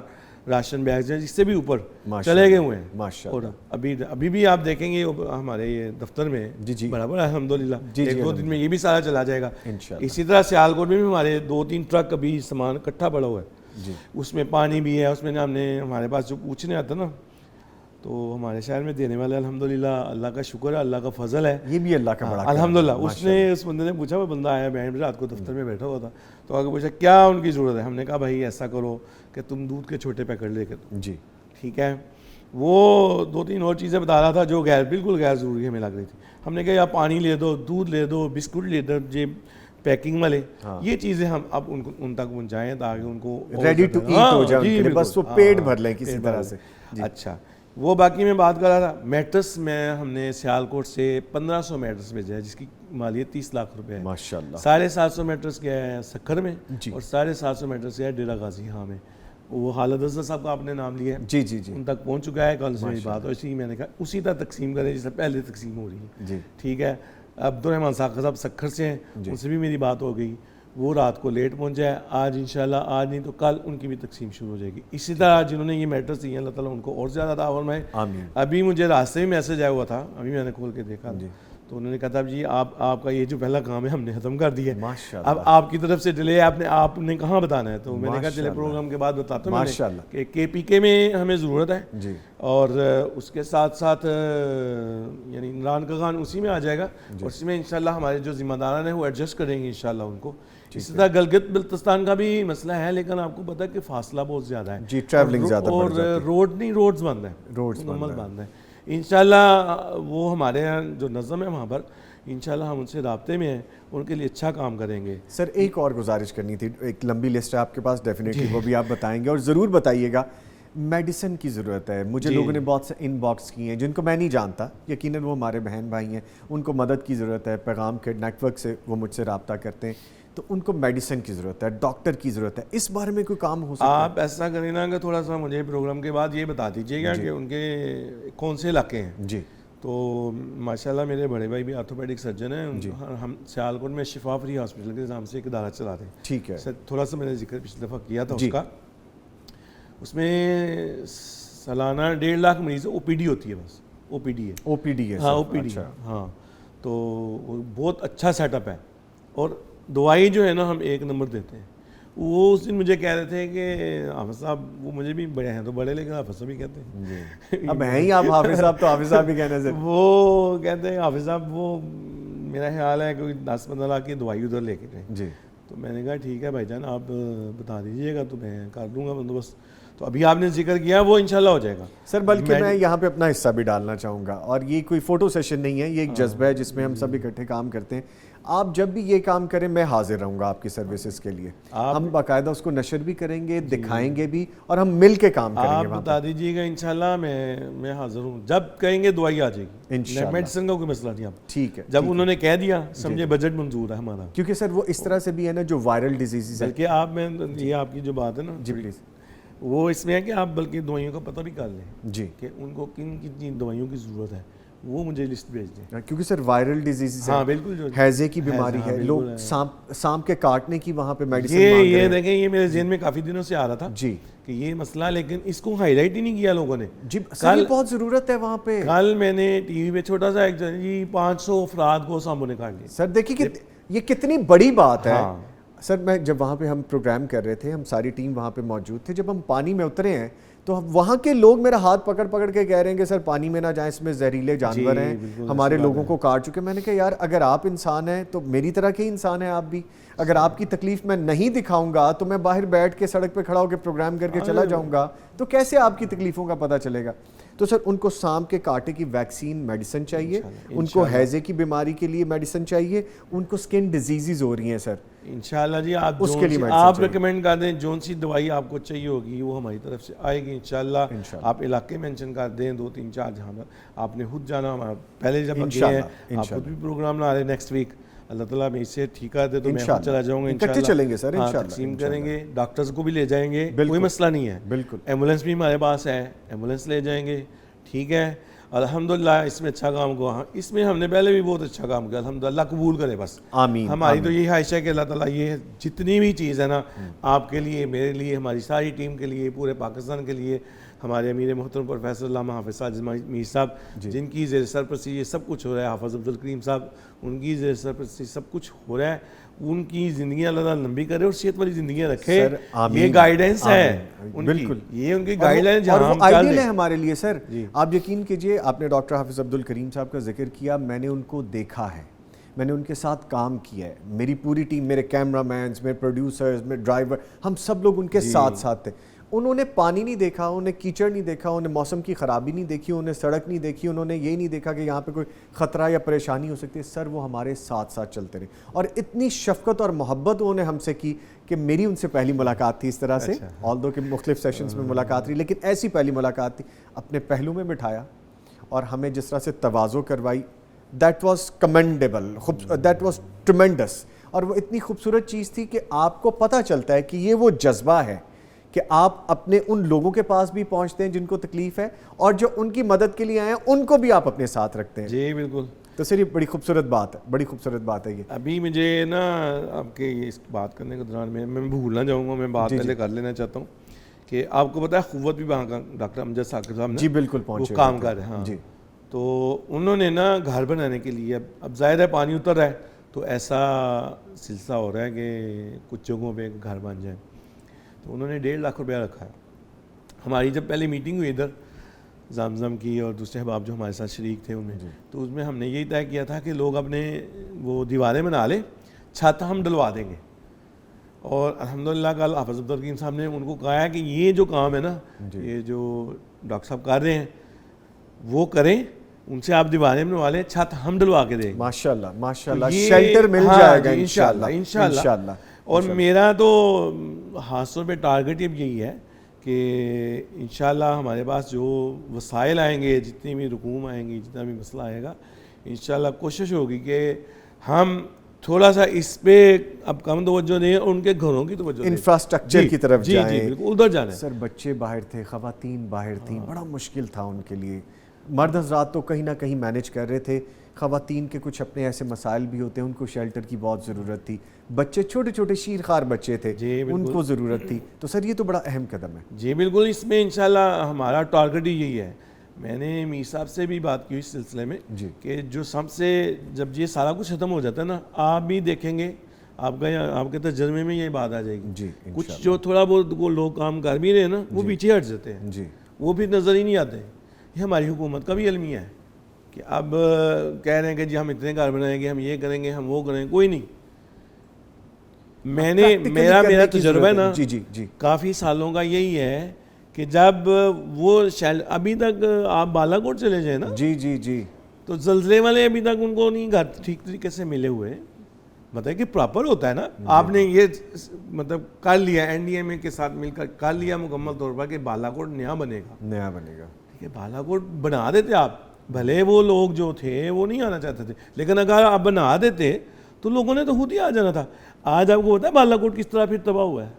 راشن بیگز ہیں, جس سے بھی اوپر چلے گئے ہوئے ہیں. اور ابھی بھی آپ دیکھیں گے ہمارے یہ دفتر میں برابر الحمدللہ 1-2 دن میں یہ بھی سارا چلا جائے گا. اسی طرح سیالکوٹ میں بھی ہمارے 2-3 ٹرک ابھی سامان اکٹھا پڑا ہوا ہے. اس میں پانی بھی ہے, اس میں ہم نے ہمارے پاس جو پوچھنے آتا نا, تو ہمارے شہر میں دینے والے الحمدللہ اللہ کا شکر ہے, اللہ کا فضل ہے,
یہ بھی اللہ کا بڑا
الحمدللہ. اس بندے نے پوچھا, وہ بندہ آیا بہن رات کو دفتر میں بیٹھا ہوا تھا, تو آگے پوچھا کیا ان کی ضرورت ہے. ہم نے کہا بھائی ایسا کرو کہ تم دودھ کے چھوٹے پیکٹ لے کے دو.
جی
ٹھیک ہے. وہ 2-3 اور چیزیں بتا رہا تھا جو بالکل غیر ضروری ہمیں لگ رہی تھی. ہم نے کہا یا پانی لے دو, دودھ لے دو, بسکٹ لے دو, یہ پیکنگ والے یہ چیزیں ہم اب ان تک پہنچائیں تاکہ ان کو
ریڈی ٹو ایٹ ہو جائے, بس وہ پیٹ بھر لیں کسی طرح سے.
اچھا وہ باقی میں بات کر رہا تھا میٹرس میں ہم نے سیالکوٹ سے 1500 میٹرس بھیجا ہے, جس کی مالیت 30 لاکھ روپے ہے.
ماشاءاللہ.
750 میٹرس کیا ہے سکھر میں, اور 750 میٹرس کیا ہے ڈیرہ غازی ہاں میں. وہ خالد ازہر صاحب کا آپ نے نام لیا ہے,
جی جی جی
ان تک پہنچ چکا ہے. کل سے میری بات ہوئی تھی, میں نے کہا اسی طرح تقسیم کریں جس سے پہلے تقسیم ہو رہی ہے.
جی
ٹھیک ہے. عبدالرحمان صاحب سکھر سے ہیں, ان سے بھی میری بات ہو گئی. وہ رات کو لیٹ پہنچا ہے, آج انشاءاللہ آج نہیں تو کل ان کی بھی تقسیم شروع ہو جائے گی. اسی طرح جنہوں نے یہ میٹرس دیے ہیں اللہ تعالیٰ ان کو اور زیادہ عطا فرمائے.
آمین.
ابھی مجھے راستے میں میسج آیا ہوا تھا, ابھی میں نے کھول کے دیکھا, تو انہوں نے کہا تھا جی آپ کا یہ جو پہلا کام ہے ہم نے ختم کر دیا ہے, اب آپ کی طرف سے ڈیلے آپ نے کہاں بتانا ہے. تو میں نے کہا چلے پروگرام کے بعد بتاتا ہوں
ماشاءاللہ
کہ KPK میں ہمیں ضرورت ہے.
جی
اور اس کے ساتھ ساتھ یعنی عمران کا خان اسی میں آ جائے گا, اور اس میں انشاءاللہ ہمارے جو ذمہ داران ہیں وہ ایڈجسٹ کریں گے انشاءاللہ ان کو. اسی طرح گلگت بلتستان کا بھی مسئلہ ہے, لیکن آپ کو پتہ ہے کہ فاصلہ بہت زیادہ ہے.
جی ٹریولنگ زیادہ
اور روڈز بند ہیں,
روڈز
بند ہیں. انشاءاللہ وہ ہمارے جو نظم ہے وہاں پر انشاءاللہ ہم ان سے رابطے میں ہیں, ان کے لیے اچھا کام کریں گے.
سر ایک اور گزارش کرنی تھی, ایک لمبی لسٹ ہے آپ کے پاس ڈیفینیٹلی, وہ بھی آپ بتائیں گے, اور ضرور بتائیے گا. میڈیسن کی ضرورت ہے. مجھے لوگوں نے بہت سے ان باکس کیے ہیں جن کو میں نہیں جانتا, یقیناً وہ ہمارے بہن بھائی ہیں, ان کو مدد کی ضرورت ہے. پیغام کے نیٹ ورک سے وہ مجھ سے رابطہ کرتے ہیں, تو ان کو میڈیسن کی ضرورت ہے, ڈاکٹر کی ضرورت ہے. اس بارے میں کوئی کام ہو سکتا ہے؟
آپ ایسا کریں نا کہ تھوڑا سا مجھے پروگرام کے بعد یہ بتا دیجیے گا کہ ان کے کون سے علاقے ہیں.
جی
تو ماشاءاللہ میرے بڑے بھائی بھی آرتھوپیڈک سرجن ہیں, ہم سیالکوٹ میں شفا فری ہاسپٹل کے نام سے ایک ادارہ چلاتے ہیں. ٹھیک ہے. تھوڑا سا میں نے ذکر پچھلے دفعہ کیا تھا اس کا. اس میں سالانہ 1.5 لاکھ مریض OPD ہوتی ہے, بس OPD ہے. ہاں OPD. ہاں تو بہت اچھا سیٹ اپ ہے, اور دوائی جو ہے نا ہم 1 نمبر دیتے ہیں. وہ اس دن مجھے کہہ رہے تھے کہ حافظ صاحب, وہ مجھے بھی بڑے ہیں تو بڑے, لیکن حافظ صاحب بھی کہتے ہیں.
اب ہیں ہی آپ حافظ صاحب, تو حافظ صاحب بھی کہنے سے.
وہ کہتے ہیں حافظ صاحب, وہ میرا خیال ہے کہ 10-15 لاکھ کی دوائی ادھر لے کے گئے.
جی
تو میں نے کہا ٹھیک ہے بھائی جان, آپ بتا دیجیے گا تو میں کر دوں گا بندوبست. تو ابھی آپ نے ذکر کیا وہ انشاءاللہ ہو جائے گا
سر. بلکہ میں یہاں پہ اپنا حصہ بھی ڈالنا چاہوں گا, اور یہ کوئی فوٹو سیشن نہیں ہے, یہ ایک جذبہ ہے جس میں ہم سب اکٹھے کام کرتے ہیں. آپ جب بھی یہ کام کریں میں حاضر رہوں گا آپ کی سروسز کے لیے. ہم باقاعدہ اس کو نشر بھی کریں گے, دکھائیں گے بھی, اور ہم مل کے کام کریں گے.
آپ بتا دیجیے گا انشاءاللہ میں حاضر ہوں. جب کہیں گے دعائی آ جائے گی انشاءاللہ. میڈیسن کا کوئی مسئلہ نہیں. آپ
ٹھیک ہے,
جب انہوں نے کہہ دیا سمجھے بجٹ منظور ہے ہمارا.
کیونکہ سر وہ اس طرح سے بھی ہے نا جو وائرل ڈیزیزز ہے.
بلکہ آپ میں یہ آپ کی جو بات ہے نا
جی پلیز,
وہ اس میں ہے کہ آپ بلکہ دوائیوں کا پتہ بھی کر لیں
جی,
کہ ان کو کن کن دوائیوں کی ضرورت ہے, وہ مجھے لسٹ بھیج دیں.
کیونکہ سر وائرل ڈیزیزز
ہاں بالکل, جو
ہیضے کی بیماری ہے, لوگ سانپ کے کاٹنے کی وہاں پہ میڈیسن مانگ رہے ہیں.
یہ دیکھیں یہ میرے ذہن میں کافی دنوں سے آ رہا تھا
جی
کہ یہ مسئلہ, لیکن اس کو ہائی لائٹ ہی نہیں کیا لوگوں نے.
جی سر یہ بہت ضرورت ہے وہاں پہ.
کل میں نے ٹی وی پہ چھوٹا سا ایک جی 500 افراد کو سانپوں نے کاٹ لیا.
سر دیکھیے کہ یہ کتنی بڑی بات ہے. سر میں جب وہاں پہ ہم پروگرام کر رہے تھے, ہم ساری ٹیم وہاں پہ موجود تھے, جب ہم پانی میں اترے ہیں تو وہاں کے لوگ میرا ہاتھ پکڑ پکڑ کے کہہ رہے ہیں کہ سر پانی میں نہ جائیں, اس میں زہریلے جانور ہیں, ہمارے لوگوں کو کاٹ چکے. میں نے کہا یار اگر آپ انسان ہیں تو میری طرح کے انسان ہیں آپ بھی. اگر آپ کی تکلیف میں نہیں دکھاؤں گا تو میں باہر بیٹھ کے سڑک پہ کھڑا ہو کے پروگرام کر کے چلا جاؤں گا, تو کیسے آپ کی تکلیفوں کا پتہ چلے گا. تو سر ان کو سانپ کے کاٹے کی ویکسین میڈیسن چاہیے, ان کو ہیضے کی بیماری کے لیے میڈیسن چاہیے, ان کو سکن ڈیزیزز ہو رہی ہیں سر
انشاءاللہ جی. آپ
اس کے لیے
آپ ریکمینڈ کر دیں جون سی دوائی آپ کو چاہیے ہوگی وہ ہماری طرف سے آئے گی انشاءاللہ. آپ علاقے مینشن کر دیں 2 3 4 جہاں پر آپ نے خود جانا. پہلے جب گئے ہیں آپ خود بھی پروگرام لا رہے ہیں نیکسٹ ویک, اللہ تعالیٰ میں اسے ٹھیک کر دے تو میں خود چلا جاؤں گا انشاءاللہ.
چلیں گے سر انشاءاللہ,
تقسیم کریں گے, ڈاکٹرز کو بھی لے جائیں گے, کوئی مسئلہ نہیں ہے.
بالکل
ایمبولینس بھی ہمارے پاس ہے, ایمبولینس لے جائیں گے. ٹھیک ہے الحمدللہ. اس میں اچھا کام ہوا, اس میں ہم نے پہلے بھی بہت اچھا کام کیا الحمدللہ. قبول کرے بس,
آمین.
ہماری تو یہی خواہش ہے کہ اللہ تعالیٰ یہ جتنی بھی چیز ہے نا آپ کے لیے, میرے لیے, ہماری ساری ٹیم کے لیے, پورے پاکستان کے لیے, ہمارے امیر محترم پروفیسر علامہ حافظ ساجد میر صاحب جن کی زیر سرپرستی یہ سب کچھ ہو رہا ہے, حافظ عبدالکریم صاحب ان کی زیر سرپرستی سب کچھ ہو رہا ہے, ان کی زندگیاں اللہ تعالیٰ لمبی کرے اور صحت والی زندگیاں رکھے. یہ گائیڈنس ہے
بالکل,
یہ ان کی گائیڈ لائن
اور وہ آئیڈیل ہے ہمارے لیے. سر آپ یقین کیجئے, آپ نے ڈاکٹر حافظ عبدالکریم صاحب کا ذکر کیا, میں نے ان کو دیکھا ہے, میں نے ان کے ساتھ کام کیا ہے. میری پوری ٹیم, میرے کیمرہ مینز, میرے پروڈیوسرز, میرے ڈرائیور, ہم سب لوگ ان کے ساتھ ساتھ تھے. انہوں نے پانی نہیں دیکھا, انہوں نے کیچڑ نہیں دیکھا, انہوں نے موسم کی خرابی نہیں دیکھی, انہوں نے سڑک نہیں دیکھی, انہوں نے یہ نہیں دیکھا کہ یہاں پہ کوئی خطرہ یا پریشانی ہو سکتی ہے. سر وہ ہمارے ساتھ ساتھ چلتے رہے, اور اتنی شفقت اور محبت انہوں نے ہم سے کی کہ میری ان سے پہلی ملاقات تھی اس طرح سے, آلدو کہ مختلف سیشنز میں ملاقات رہی, لیکن ایسی پہلی ملاقات تھی. اپنے پہلو میں بٹھایا اور ہمیں جس طرح سے تواضع کروائی, that was commendable, that was tremendous. اور وہ اتنی خوبصورت چیز تھی کہ آپ کو پتہ چلتا ہے کہ یہ وہ جذبہ ہے کہ آپ اپنے ان لوگوں کے پاس بھی پہنچتے ہیں جن کو تکلیف ہے, اور جو ان کی مدد کے لیے آئے ہیں ان کو بھی آپ اپنے ساتھ رکھتے ہیں.
جی بالکل.
تو سر یہ بڑی خوبصورت بات ہے, بڑی خوبصورت بات ہے یہ.
ابھی مجھے نا آپ کے اس بات کرنے کے دوران میں بھول نہ جاؤں گا, میں بات پہلے کر لینا چاہتا ہوں کہ آپ کو پتہ ہے قوت بھی وہاں کا ڈاکٹر امجد ثاقب صاحب نے
جی بالکل پہنچے,
وہ کام کر رہے ہیں. ہاں جی. تو انہوں نے نا گھر بنانے کے لیے, اب ظاہر ہے پانی اتر رہا ہے تو ایسا سلسلہ ہو رہا ہے کہ کچھ جگہوں پہ گھر بن جائیں, تو انہوں نے 1.5 لاکھ روپیہ رکھا ہے. ہماری جب پہلی میٹنگ ہوئی ادھر زمزم کی اور دوسرے احباب جو ہمارے ساتھ شریک تھے ان میں, تو اس میں ہم نے یہی طے کیا تھا کہ لوگ اپنے وہ دیواریں بنا لیں, چھت ہم ڈلوا دیں گے. اور الحمدللہ کل حافظ عبدالکریم صاحب نے ان کو کہا ہے کہ یہ جو کام ہے نا, یہ جو ڈاکٹر صاحب کر رہے ہیں وہ کریں, ان سے آپ دیواریں بنوا لیں, چھت ہم ڈلوا کے دیں گے.
ماشاءاللہ ماشاءاللہ, شیلٹر مل جائے گا انشاءاللہ.
اور میرا تو خاص طور پہ ٹارگٹ یہی ہے کہ انشاءاللہ ہمارے پاس جو وسائل آئیں گے, جتنی بھی رقوم آئیں گی, جتنا بھی مسئلہ آئے گا, انشاءاللہ کوشش ہوگی کہ ہم تھوڑا سا اس پہ اب کم توجہ دیں, ان کے گھروں کی توجہ دیں,
انفراسٹرکچر کی طرف جائیں.
جی بالکل ادھر جانا ہے.
سر بچے باہر تھے, خواتین باہر تھیں, بڑا مشکل تھا ان کے لیے. مرد حضرات تو کہیں نہ کہیں مینیج کر رہے تھے, خواتین کے کچھ اپنے ایسے مسائل بھی ہوتے ہیں, ان کو شیلٹر کی بہت ضرورت تھی. بچے چھوٹے چھوٹے شیرخوار بچے تھے, ان کو ضرورت تھی. تو سر یہ تو بڑا اہم قدم ہے.
جی بالکل, اس میں انشاءاللہ ہمارا ٹارگٹ ہی یہی ہے. میں نے میر صاحب سے بھی بات کی اس سلسلے میں کہ جو سب سے جب یہ سارا کچھ ختم ہو جاتا ہے نا, آپ بھی دیکھیں گے, آپ کے تجربے میں یہ بات آ جائے گی. کچھ جو تھوڑا بہت وہ لوگ کام کر بھی رہے نا, وہ پیچھے ہٹ جاتے ہیں, وہ بھی نظر ہی نہیں آتے. یہ ہماری حکومت کا بھی المیہ ہے کہ اب کہہ رہے ہیں کہ جی ہم اتنے گھر بنائیں گے, ہم یہ کریں گے, ہم وہ کریں گے. کوئی نہیں. میرا تجربہ ہے نا کافی سالوں کا یہی ہے کہ جب وہ ابھی تک آپ بالا کوٹ چلے جائیں نا
جی جی جی
تو زلزلے والے ابھی تک ان کو نہیں گھر ٹھیک طریقے سے ملے ہوئے. مطلب کہ پراپر ہوتا ہے نا, آپ نے یہ مطلب کر لیا این ڈی ایم اے کے ساتھ مل کر لیا مکمل طور پر کہ بالا کوٹ نیا بنے گا, ٹھیک ہے, بالا کوٹ بنا دیتے آپ, بھلے وہ لوگ جو تھے وہ نہیں آنا چاہتے تھے, لیکن اگر آپ بنا دیتے تو لوگوں نے تو خود ہی آ جانا تھا. آج آپ کو پتا ہے بالا کوٹ کس طرح پھر تباہ ہوا ہے,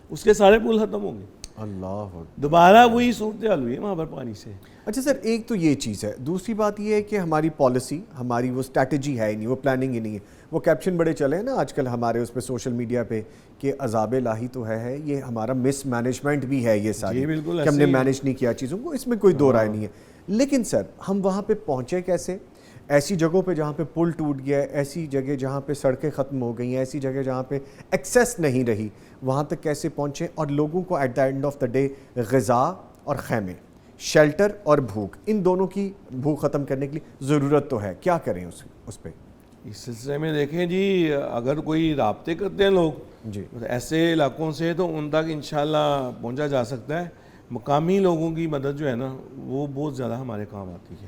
اس کے سارے پل ختم ہوں گے,
اللہ
دوبارہ وہی صورتحال ہوئی ہے وہاں پر پانی سے.
اچھا سر, ایک تو یہ چیز ہے, دوسری بات یہ ہے کہ ہماری پالیسی, ہماری وہ اسٹریٹجی ہے ہی نہیں, وہ پلاننگ ہی نہیں ہے. وہ کیپشن بڑے چلے ہیں نا آج کل ہمارے اس پہ سوشل میڈیا پہ کہ عذاب الہی تو ہے, یہ ہمارا مس مینجمنٹ بھی ہے, یہ ساری کہ ہم نے مینج نہیں کیا چیزوں کو, اس میں کوئی دو رائے نہیں ہے. لیکن سر ہم وہاں پہ پہنچے کیسے؟ ایسی جگہوں پہ جہاں پہ پل ٹوٹ گیا ہے, ایسی جگہ جہاں پہ سڑکیں ختم ہو گئی ہیں, ایسی جگہ جہاں پہ ایکسیس نہیں رہی, وہاں تک کیسے پہنچے؟ اور لوگوں کو at the end of the day غذا اور خیمے, شیلٹر اور بھوک, ان دونوں کی بھوک ختم کرنے کے لیے ضرورت تو ہے, کیا کریں اس پہ؟
اس سلسلے میں دیکھیں جی, اگر کوئی رابطے کرتے ہیں لوگ
جی
ایسے علاقوں سے تو ان تک انشاءاللہ پہنچا جا سکتا ہے. مقامی لوگوں کی مدد جو ہے نا وہ بہت زیادہ ہمارے کام آتی ہے.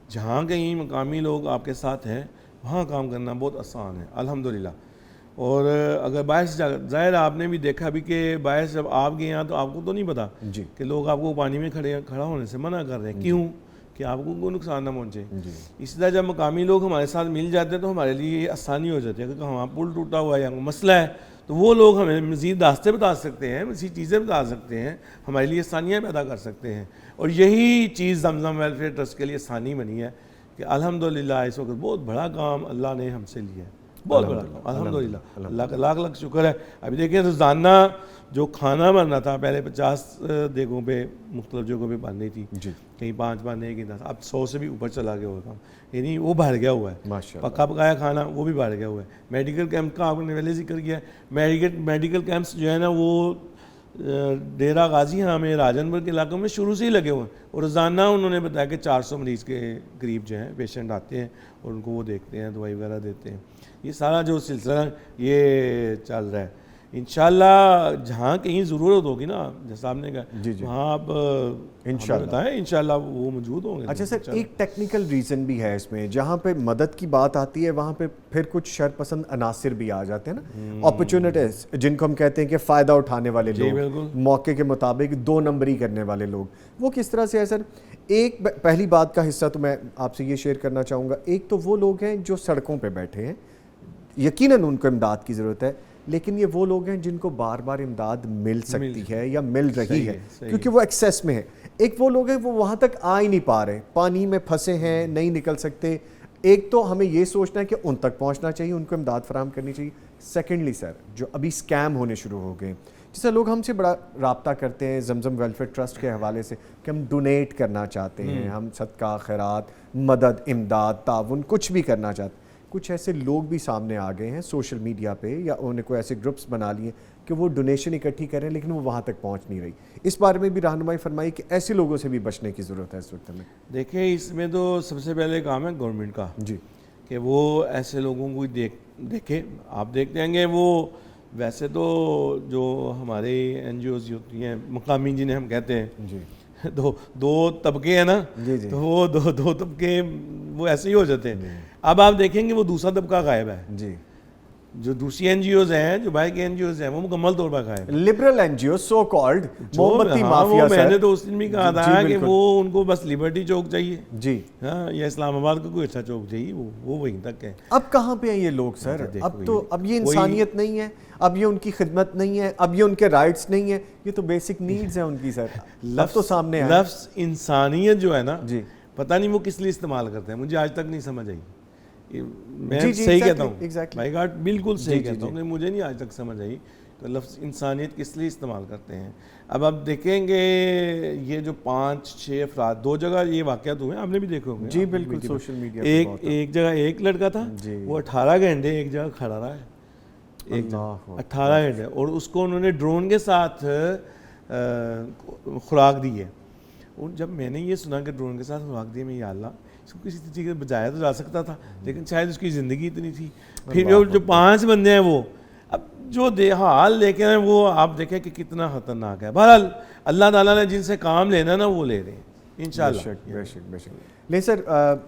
جہاں کہیں مقامی لوگ آپ کے ساتھ ہیں وہاں کام کرنا بہت آسان ہے الحمدللہ. اور اگر باعث ظاہر آپ نے بھی دیکھا بھی کہ باعث جب آپ گئے ہیں تو آپ کو تو نہیں پتا
جی
کہ لوگ آپ کو پانی میں کھڑا ہونے سے منع کر رہے ہیں, کیوں کہ آپ کو کوئی نقصان نہ پہنچے. اسی طرح جب مقامی لوگ ہمارے ساتھ مل جاتے ہیں تو ہمارے لیے یہ آسانی ہو جاتی ہے کہ وہاں پل ٹوٹا ہوا ہے یا مسئلہ ہے تو وہ لوگ ہمیں مزید راستے بتا سکتے ہیں, مزید چیزیں بتا سکتے ہیں, ہمارے لیے آسانیاں پیدا کر سکتے ہیں. اور یہی چیز زمزم ویلفیئر ٹرسٹ کے لیے آسانی بنی ہے کہ الحمدللہ اس وقت بہت بڑا کام اللہ نے ہم سے لیا ہے, بہت بڑا کام الحمدللہ, اللہ کا لاکھ لاکھ شکر ہے. ابھی دیکھیں روزانہ جو کھانا بن رہا تھا, پہلے 50 دیگوں پہ مختلف جگہوں پہ بن رہی تھی, کہیں 5 بننے کہیں 10, اب 100 سے بھی اوپر چلا گیا ہوا کام, یعنی وہ بڑھ گیا ہوا ہے. پکا پکایا کھانا وہ بھی بڑھ گیا ہوا ہے. میڈیکل کیمپ کا آپ نے پہلے ذکر کیا ہے, میڈیکل کیمپس جو ہے نا وہ ڈیرہ غازی ہاں میں راجن پور کے علاقوں میں شروع سے ہی لگے ہوئے ہیں, اور روزانہ انہوں نے بتایا کہ 400 مریض کے قریب جو ہیں پیشنٹ آتے ہیں اور ان کو وہ دیکھتے ہیں, دوائی وغیرہ دیتے ہیں. یہ سارا جو سلسلہ یہ چل رہا ہے. انشاءاللہ جہاں کہیں ضرورت ہوگی نا, جیسا آپ نے کہا وہاں آپ انشاءاللہ بتائیں, انشاءاللہ وہ موجود ہوں گے.
اچھا سر, ایک ٹیکنیکل ریزن بھی ہے اس میں, جہاں پہ مدد کی بات آتی ہے وہاں پہ پھر کچھ شر پسند عناصر بھی آ جاتے ہیں نا, اپرچونٹیز جن کو ہم کہتے ہیں کہ فائدہ اٹھانے والے لوگ, موقع کے مطابق 2 نمبری کرنے والے لوگ, وہ کس طرح سے ہے سر؟ ایک پہلی بات کا حصہ تو میں آپ سے یہ شیئر کرنا چاہوں گا, ایک تو وہ لوگ ہیں جو سڑکوں پہ بیٹھے ہیں, یقیناً ان کو امداد کی ضرورت ہے, لیکن یہ وہ لوگ ہیں جن کو بار بار امداد مل سکتی ہے یا مل رہی ہے کیونکہ وہ ایکسیس میں ہے. ایک وہ لوگ ہیں وہ وہاں تک آ ہی نہیں پا رہے, پانی میں پھنسے ہیں, نہیں نکل سکتے. ایک تو ہمیں یہ سوچنا ہے کہ ان تک پہنچنا چاہیے, ان کو امداد فراہم کرنی چاہیے. سیکنڈلی سر, جو ابھی اسکیم ہونے شروع ہو گئے, جیسے لوگ ہم سے بڑا رابطہ کرتے ہیں زمزم ویلفیئر ٹرسٹ کے حوالے سے کہ ہم ڈونیٹ کرنا چاہتے ہیں, ہم صدقہ خیرات, مدد, امداد, تعاون کچھ بھی کرنا چاہتے ہیں. کچھ ایسے لوگ بھی سامنے آ گئے ہیں سوشل میڈیا پہ, یا انہوں نے کوئی ایسے گروپس بنا لیے کہ وہ ڈونیشن اکٹھی کر رہے ہیں لیکن وہ وہاں تک پہنچ نہیں رہی. اس بارے میں بھی رہنمائی فرمائی کہ ایسے لوگوں سے بھی بچنے کی ضرورت ہے اس وقت میں.
دیکھیں اس میں تو سب سے پہلے کام ہے گورنمنٹ کا
جی,
کہ وہ ایسے لوگوں کو دیکھے. آپ دیکھتے ہیں کہ وہ ویسے تو جو ہمارے این جی اوز ہوتی ہیں مقامی جنہیں ہم کہتے ہیں,
جی
دو طبقے ہیں نا, تو وہ دو طبقے وہ ایسے ہی ہو جاتے ہیں. اب آپ دیکھیں گے وہ دوسرا طبقہ غائب ہے.
جی,
جو دوسری این جی اوز ہیں, جو باہر کے این جی اوز ہیں, وہ مکمل طور پر غائب.
لبرل این جی او سو کالڈ موم بتی مافیا,
میں نے تو اس دن بھی کہا تھا کہ وہ ان کو بس لبرٹی چوک چاہیے
جی,
ہاں, یا اسلام آباد کا کوئی اچھا چوک چاہیے, وہ وہیں تک ہے.
اب کہاں پہ ہیں یہ لوگ سر؟ اب یہ انسانیت نہیں ہے, اب یہ ان کی خدمت نہیں ہے, اب یہ ان کے رائٹس نہیں ہے, یہ تو بیسک نیڈز ہیں ان کی سر. لفظ تو سامنے ہے.
لفظ انسانیت جو ہے نا, پتہ نہیں وہ کس لیے استعمال کرتے ہیں, مجھے آج تک نہیں سمجھ آئی. میں صحیح کہتا ہوں بھائی گاٹ, بالکل صحیح کہتا ہوں کہ مجھے نہیں آج تک سمجھ آئی کہ لفظ انسانیت کس لیے استعمال کرتے ہیں. اب آپ دیکھیں گے یہ جو 5-6 افراد 2 جگہ یہ واقعات ہوئے, آپ نے بھی دیکھے ہوں گے.
جی بالکل, سوشل میڈیا
ایک جگہ ایک لڑکا تھا, وہ 18 گھنٹے ایک جگہ کھڑا رہا ہے, ایک جگہ 18 گھنٹے, اور اس کو انہوں نے ڈرون کے ساتھ خوراک دی ہے. اور جب میں نے یہ سنا کہ ڈرون کے ساتھ خوراک دی, میں یا اللہ اس کو کسی چیز سے بچایا تو جا سکتا تھا, لیکن شاید اس کی زندگی اتنی تھی. پھر جو 5 بندے ہیں وہ اب جو حال دیکھیں ہیں وہ آپ دیکھیں کہ کتنا خطرناک ہے. بہرحال اللہ تعالیٰ نے جن سے کام لینا نا وہ لے رہے ہیں انشاءاللہ.
بے شک. نہیں سر،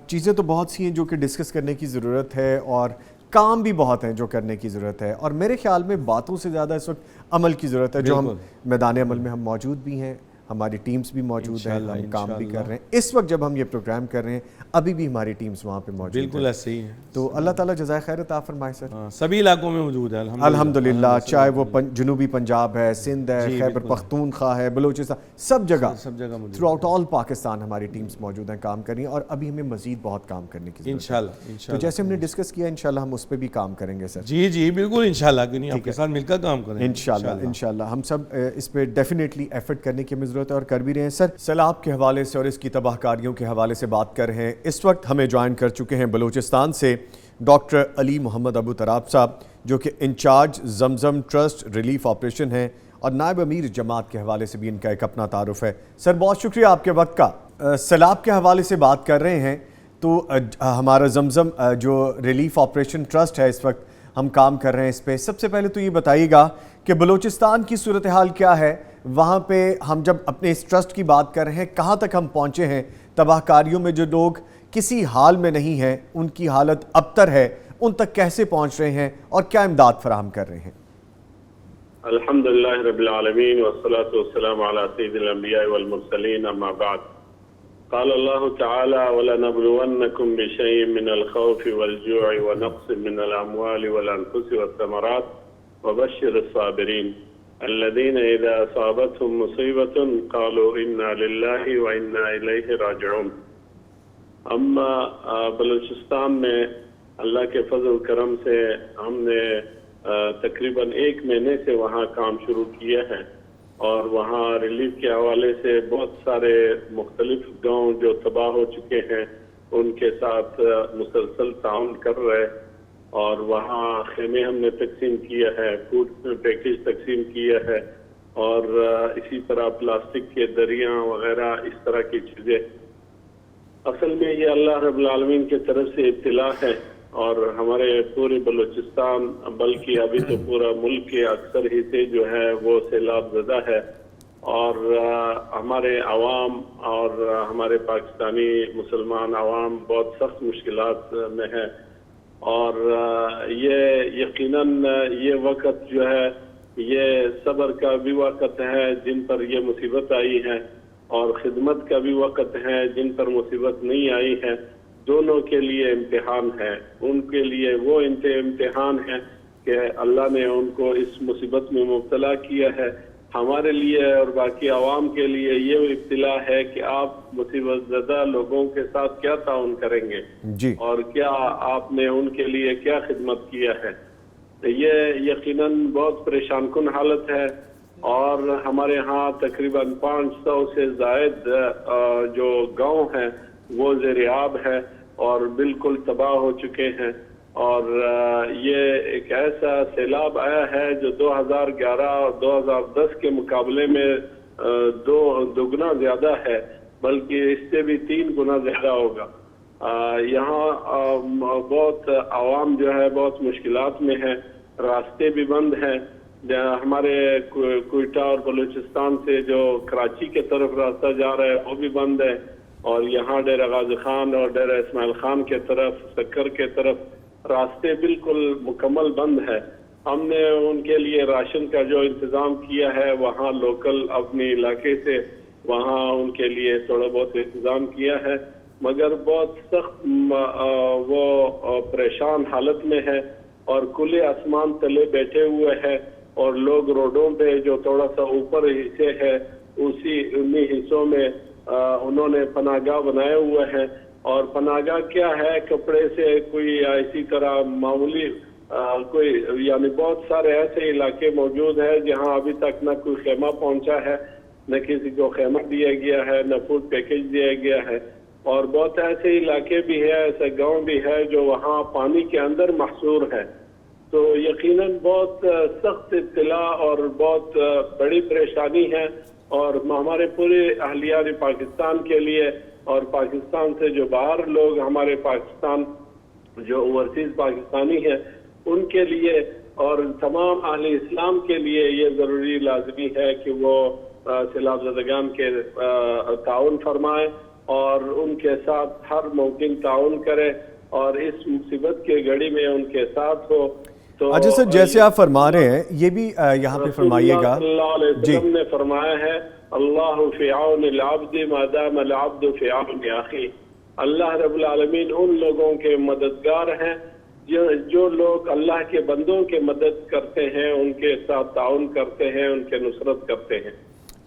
چیزیں تو بہت سی ہیں جو کہ ڈسکس کرنے کی ضرورت ہے، اور کام بھی بہت ہیں جو کرنے کی ضرورت ہے، اور میرے خیال میں باتوں سے زیادہ اس وقت عمل کی ضرورت ہے. جو ہم میدان عمل میں ہم موجود بھی ہیں، ہماری ٹیمز بھی موجود ہیں، ہم کام بھی کر رہے ہیں. اس وقت جب ہم یہ پروگرام کر ررہے ہیں ابھی بھی ہماری ٹیمز وہاں پہ موجود ہیں.
بالکل ایسے ہی ہے.
تو اللہ تعالیٰ جزائے خیر عطا فرمائے سر.
سبھی علاقوں میں موجود ہے
الحمدللہ، چاہے وہ جنوبی پنجاب ہے، سندھ ہے، خیبر پختونخوا ہے، بلوچستان، سب جگہ تھرو آؤٹ آل پاکستان ہماری ٹیمز موجود ہیں، کام کر رہی ہیں، اور ابھی ہمیں مزید بہت کام کرنے کی ضرورت ہے.
انشاءاللہ.
تو جیسے ہم نے ڈسکس کیا انشاءاللہ ہم اس پہ بھی کام کریں گے سر.
جی بالکل انشاءاللہ، کیوں نہیں، آپ کے ساتھ مل کر کام کریں گے
انشاءاللہ. ہم سب اس پہ ڈیفینیٹلی ایفرٹ کرنے کی ہمیں ضرورت ہے، اور کر بھی رہے ہیں. سر، سیلاب کے حوالے سے اور اس کی تباہ کاریوں کے حوالے سے بات کر رہے ہیں. اس وقت ہمیں جوائن کر چکے ہیں بلوچستان سے ڈاکٹر علی محمد ابو تراب صاحب، جو کہ incharge Zamzam trust relief operation ہیں، اور نائب امیر جماعت کے حوالے سے بھی ان کا ایک اپنا تعارف ہے. سر، بہت شکریہ آپ کے وقت کا. سیلاب کے حوالے سے بات کر رہے ہیں، تو ہمارا زمزم جو ریلیف آپریشن ٹرسٹ ہے، اس وقت ہم کام کر رہے ہیں اس پہ. سب سے پہلے تو یہ بتائیے گا کہ بلوچستان کی صورتحال کیا ہے وہاں پہ. ہم جب اپنے اس ٹرسٹ کی بات کر رہے ہیں، کہاں تک ہم پہنچے ہیں؟ تباہ کاریوں میں جو لوگ کسی حال میں نہیں ہیں، ان کی حالت ابتر ہے، ان تک کیسے پہنچ رہے ہیں اور کیا امداد فراہم کر رہے ہیں؟
الحمدللہ رب العالمین والصلاة والسلام علی سید الانبیاء والمرسلین، اما بعد. قال اللہ تعالی وَلَنَبْلُوَنَّكُمْ بِشَيْءٍ مِّنَ الْخَوْفِ وَالْجُوعِ وَنَقْصٍ مِّنَ الْأَمْوَالِ وَالْأَنفُسِ وَالثَّمَرَاتِ وَبَشِّرِ الصَّابِرِينَ الَّذِينَ إِذَا أَصَابَتْهُمْ مُصِيبَةٌ قَالُوا إِنَّا لِلَّهِ وَإِنَّا إِلَيْهِ رَاجِعُونَ. اما بلوچستان میں اللہ کے فضل کرم سے ہم نے تقریباً 1 مہینے سے وہاں کام شروع کیا ہے، اور وہاں ریلیف کے حوالے سے بہت سارے مختلف گاؤں جو تباہ ہو چکے ہیں ان کے ساتھ مسلسل تعاون کر رہے، اور وہاں خیمے ہم نے تقسیم کیا ہے، فوڈ پیکیج تقسیم کیا ہے، اور اسی طرح پلاسٹک کے دریاں وغیرہ اس طرح کی چیزیں. اصل میں یہ اللہ رب العالمین کی طرف سے اطلاع ہے، اور ہمارے پورے بلوچستان بلکہ ابھی تو پورا ملک کے اکثر حصے جو ہے وہ سیلاب زدہ ہے، اور ہمارے عوام اور ہمارے پاکستانی مسلمان عوام بہت سخت مشکلات میں ہے. اور یہ یقیناً یہ وقت جو ہے یہ صبر کا بھی وقت ہے جن پر یہ مصیبت آئی ہے، اور خدمت کا بھی وقت ہے جن پر مصیبت نہیں آئی ہے. دونوں کے لیے امتحان ہے. ان کے لیے وہ امتحان ہے کہ اللہ نے ان کو اس مصیبت میں مبتلا کیا ہے. ہمارے لیے اور باقی عوام کے لیے یہ ابتلا ہے کہ آپ مصیبت زدہ لوگوں کے ساتھ کیا تعاون کریں گے
جی، اور
کیا آپ نے ان کے لیے کیا خدمت کیا ہے. یہ یقیناً بہت پریشان کن حالت ہے، اور ہمارے ہاں تقریباً 500 سے زائد جو گاؤں ہیں وہ زیر آب ہے اور بالکل تباہ ہو چکے ہیں. اور یہ ایک ایسا سیلاب آیا ہے جو 2011 اور 2010 کے مقابلے میں دوگنا زیادہ ہے، بلکہ اس سے بھی 3 گنا زیادہ ہوگا. یہاں بہت عوام جو ہے بہت مشکلات میں ہے، راستے بھی بند ہیں. ہمارے کوئٹہ اور بلوچستان سے جو کراچی کے طرف راستہ جا رہا ہے وہ بھی بند ہے، اور یہاں ڈیرہ غازی خان اور ڈیرہ اسماعیل خان کے طرف، سکر کے طرف راستے بالکل مکمل بند ہے. ہم نے ان کے لیے راشن کا جو انتظام کیا ہے وہاں لوکل اپنے علاقے سے وہاں ان کے لیے تھوڑا بہت انتظام کیا ہے، مگر بہت سخت وہ پریشان حالت میں ہے اور کھلے آسمان تلے بیٹھے ہوئے ہیں، اور لوگ روڈوں پہ جو تھوڑا سا اوپر حصے ہے انہی حصوں میں انہوں نے پناہ گاہ بنائے ہوئے ہیں. اور پناہ گاہ کیا ہے، کپڑے سے کوئی اسی طرح معمولی کوئی یعنی بہت سارے ایسے علاقے موجود ہیں جہاں ابھی تک نہ کوئی خیمہ پہنچا ہے، نہ کسی کو خیمہ دیا گیا ہے، نہ فوڈ پیکیج دیا گیا ہے. اور بہت ایسے علاقے بھی ہیں، ایسے گاؤں بھی ہے جو وہاں پانی کے اندر محصور ہے. تو یقیناً بہت سخت اطلاع اور بہت بڑی پریشانی ہے، اور ہمارے پورے اہلیان پاکستان کے لیے اور پاکستان سے جو باہر لوگ ہمارے پاکستان جو اوورسیز پاکستانی ہیں ان کے لیے اور تمام اہل اسلام کے لیے یہ ضروری لازمی ہے کہ وہ سیلاب زدگان کے تعاون فرمائے اور ان کے ساتھ ہر ممکن تعاون کرے اور اس مصیبت کے گھڑی میں ان کے ساتھ ہو. تو
اچھا سر، جیسے آپ فرما رہے ہیں یہ بھی یہاں پہ فرمائیے گا.
صلی اللہ علیہ وسلم نے فرمایا ہے اللہ فی عون العبد ما دام العبد فی عون اخیہ. اللہ رب العالمین ان لوگوں کے مددگار ہیں جو لوگ اللہ کے بندوں کے مدد کرتے ہیں، ان کے ساتھ تعاون کرتے ہیں، ان کے نصرت کرتے ہیں.